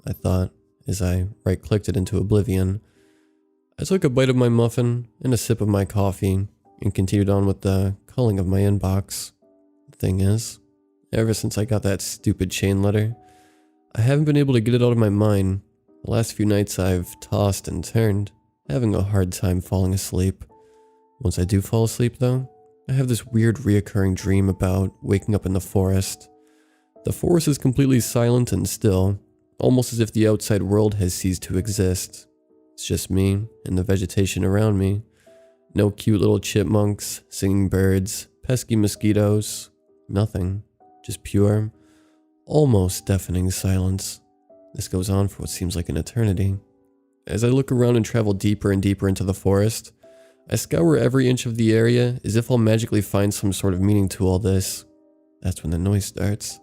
I thought, as I right-clicked it into oblivion. I took a bite of my muffin and a sip of my coffee and continued on with the culling of my inbox. The thing is, ever since I got that stupid chain letter, I haven't been able to get it out of my mind. The last few nights I've tossed and turned, having a hard time falling asleep. Once I do fall asleep though, I have this weird reoccurring dream about waking up in the forest. The forest is completely silent and still, almost as if the outside world has ceased to exist. It's just me and the vegetation around me. No cute little chipmunks, singing birds, pesky mosquitoes, nothing. Just pure, almost deafening silence. This goes on for what seems like an eternity. As I look around and travel deeper and deeper into the forest, I scour every inch of the area as if I'll magically find some sort of meaning to all this. That's when the noise starts.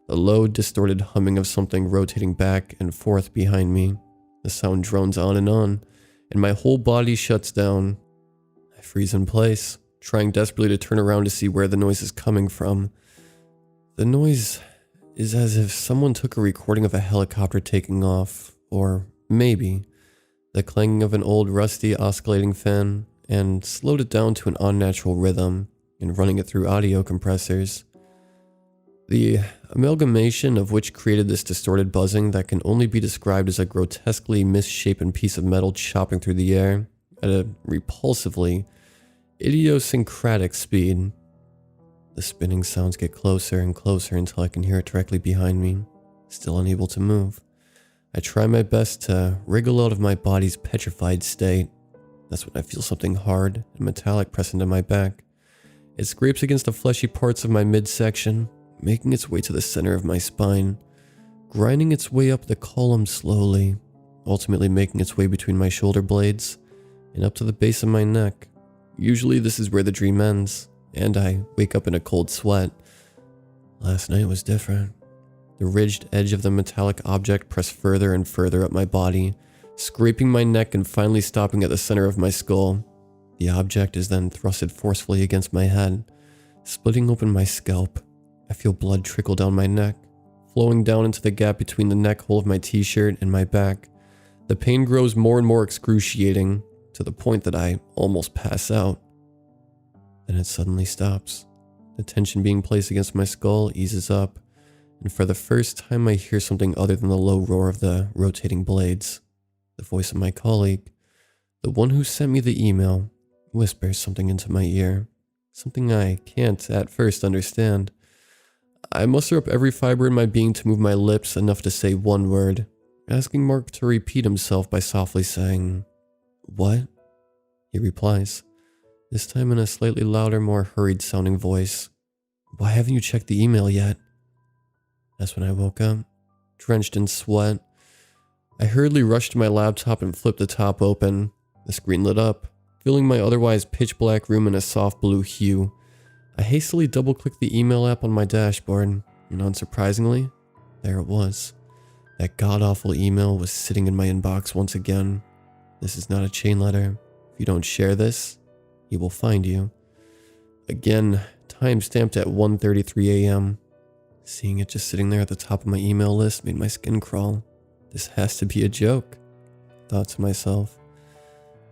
The low, distorted humming of something rotating back and forth behind me. The sound drones on, and my whole body shuts down. I freeze in place, trying desperately to turn around to see where the noise is coming from. The noise is as if someone took a recording of a helicopter taking off, or maybe the clanging of an old rusty oscillating fan, and slowed it down to an unnatural rhythm and running it through audio compressors. The amalgamation of which created this distorted buzzing that can only be described as a grotesquely misshapen piece of metal chopping through the air at a repulsively idiosyncratic speed. The spinning sounds get closer and closer until I can hear it directly behind me, still unable to move. I try my best to wriggle out of my body's petrified state. That's when I feel something hard and metallic press into my back. It scrapes against the fleshy parts of my midsection, making its way to the center of my spine, grinding its way up the column slowly, ultimately making its way between my shoulder blades and up to the base of my neck. Usually this is where the dream ends, and I wake up in a cold sweat. Last night was different. The ridged edge of the metallic object pressed further and further up my body, scraping my neck and finally stopping at the center of my skull. The object is then thrusted forcefully against my head, splitting open my scalp. I feel blood trickle down my neck, flowing down into the gap between the neck hole of my t-shirt and my back. The pain grows more and more excruciating, to the point that I almost pass out. Then it suddenly stops. The tension being placed against my skull eases up, and for the first time I hear something other than the low roar of the rotating blades. The voice of my colleague, the one who sent me the email, whispers something into my ear, something I can't at first understand. I muster up every fiber in my being to move my lips enough to say one word, asking Mark to repeat himself by softly saying, "What?" He replies, this time in a slightly louder, more hurried sounding voice. "Why haven't you checked the email yet?" That's when I woke up, drenched in sweat. I hurriedly rushed to my laptop and flipped the top open. The screen lit up, filling my otherwise pitch black room in a soft blue hue. I hastily double-clicked the email app on my dashboard, and unsurprisingly, there it was. That god-awful email was sitting in my inbox once again. This is not a chain letter. If you don't share this, he will find you. Again, time-stamped at 1:33 a.m. Seeing it just sitting there at the top of my email list made my skin crawl. This has to be a joke, I thought to myself.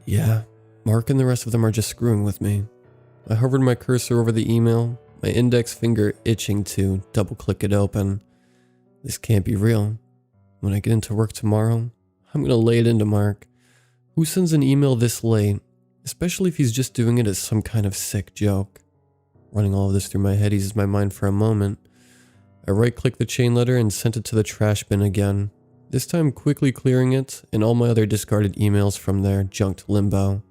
Yeah, Mark and the rest of them are just screwing with me. I hovered my cursor over the email, my index finger itching to double-click it open. This can't be real. When I get into work tomorrow, I'm gonna lay it into Mark. Who sends an email this late, especially if he's just doing it as some kind of sick joke? Running all of this through my head eases my mind for a moment. I right-clicked the chain letter and sent it to the trash bin again, this time quickly clearing it and all my other discarded emails from their junked limbo.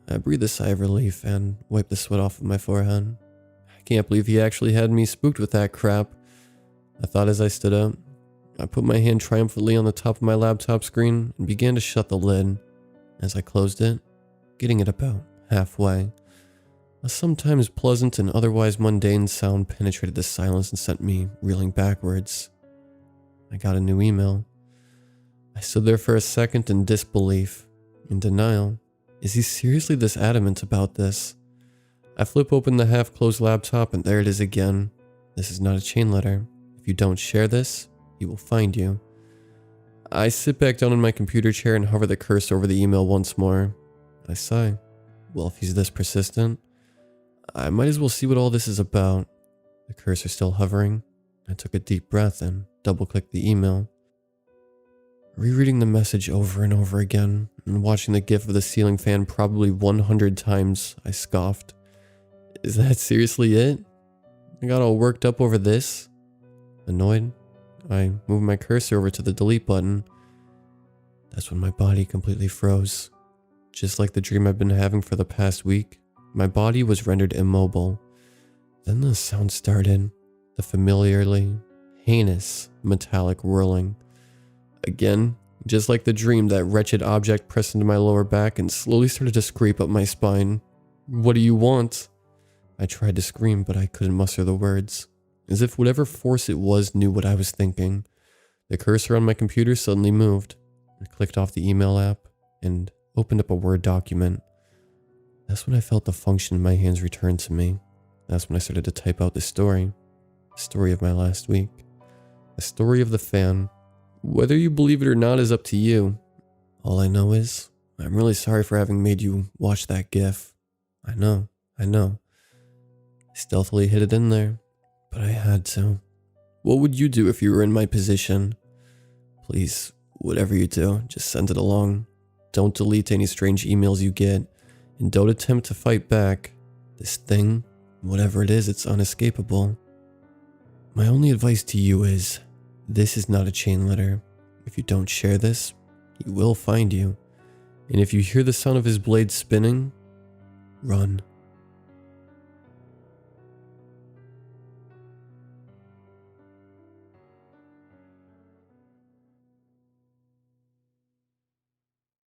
I breathed a sigh of relief and wiped the sweat off of my forehead. I can't believe he actually had me spooked with that crap, I thought as I stood up. I put my hand triumphantly on the top of my laptop screen and began to shut the lid. As I closed it, getting it about halfway, a sometimes pleasant and otherwise mundane sound penetrated the silence and sent me reeling backwards. I got a new email. I stood there for a second in disbelief, in denial. Is he seriously this adamant about this? I flip open the half-closed laptop and there it is again. This is not a chain letter. If you don't share this, he will find you. I sit back down in my computer chair and hover the cursor over the email once more. I sigh. Well, if he's this persistent, I might as well see what all this is about. The cursor still hovering. I took a deep breath and double-clicked the email. Rereading the message over and over again and watching the gif of the ceiling fan probably 100 times, I scoffed. Is that seriously it? I got all worked up over this? Annoyed, I moved my cursor over to the delete button. That's when my body completely froze. Just like the dream I've been having for the past week, my body was rendered immobile. Then the sound started, the familiarly heinous metallic whirling. Again, just like the dream, that wretched object pressed into my lower back and slowly started to scrape up my spine. What do you want? I tried to scream, but I couldn't muster the words. As if whatever force it was knew what I was thinking. The cursor on my computer suddenly moved. I clicked off the email app and opened up a Word document. That's when I felt the function in my hands return to me. That's when I started to type out the story. The story of my last week. The story of the fan. Whether you believe it or not is up to you. All I know is, I'm really sorry for having made you watch that gif. I know. I stealthily hid it in there, but I had to. What would you do if you were in my position? Please, whatever you do, just send it along. Don't delete any strange emails you get, and don't attempt to fight back. This thing, whatever it is, it's unescapable. My only advice to you is, this is not a chain letter. If you don't share this, he will find you. And if you hear the sound of his blade spinning, run.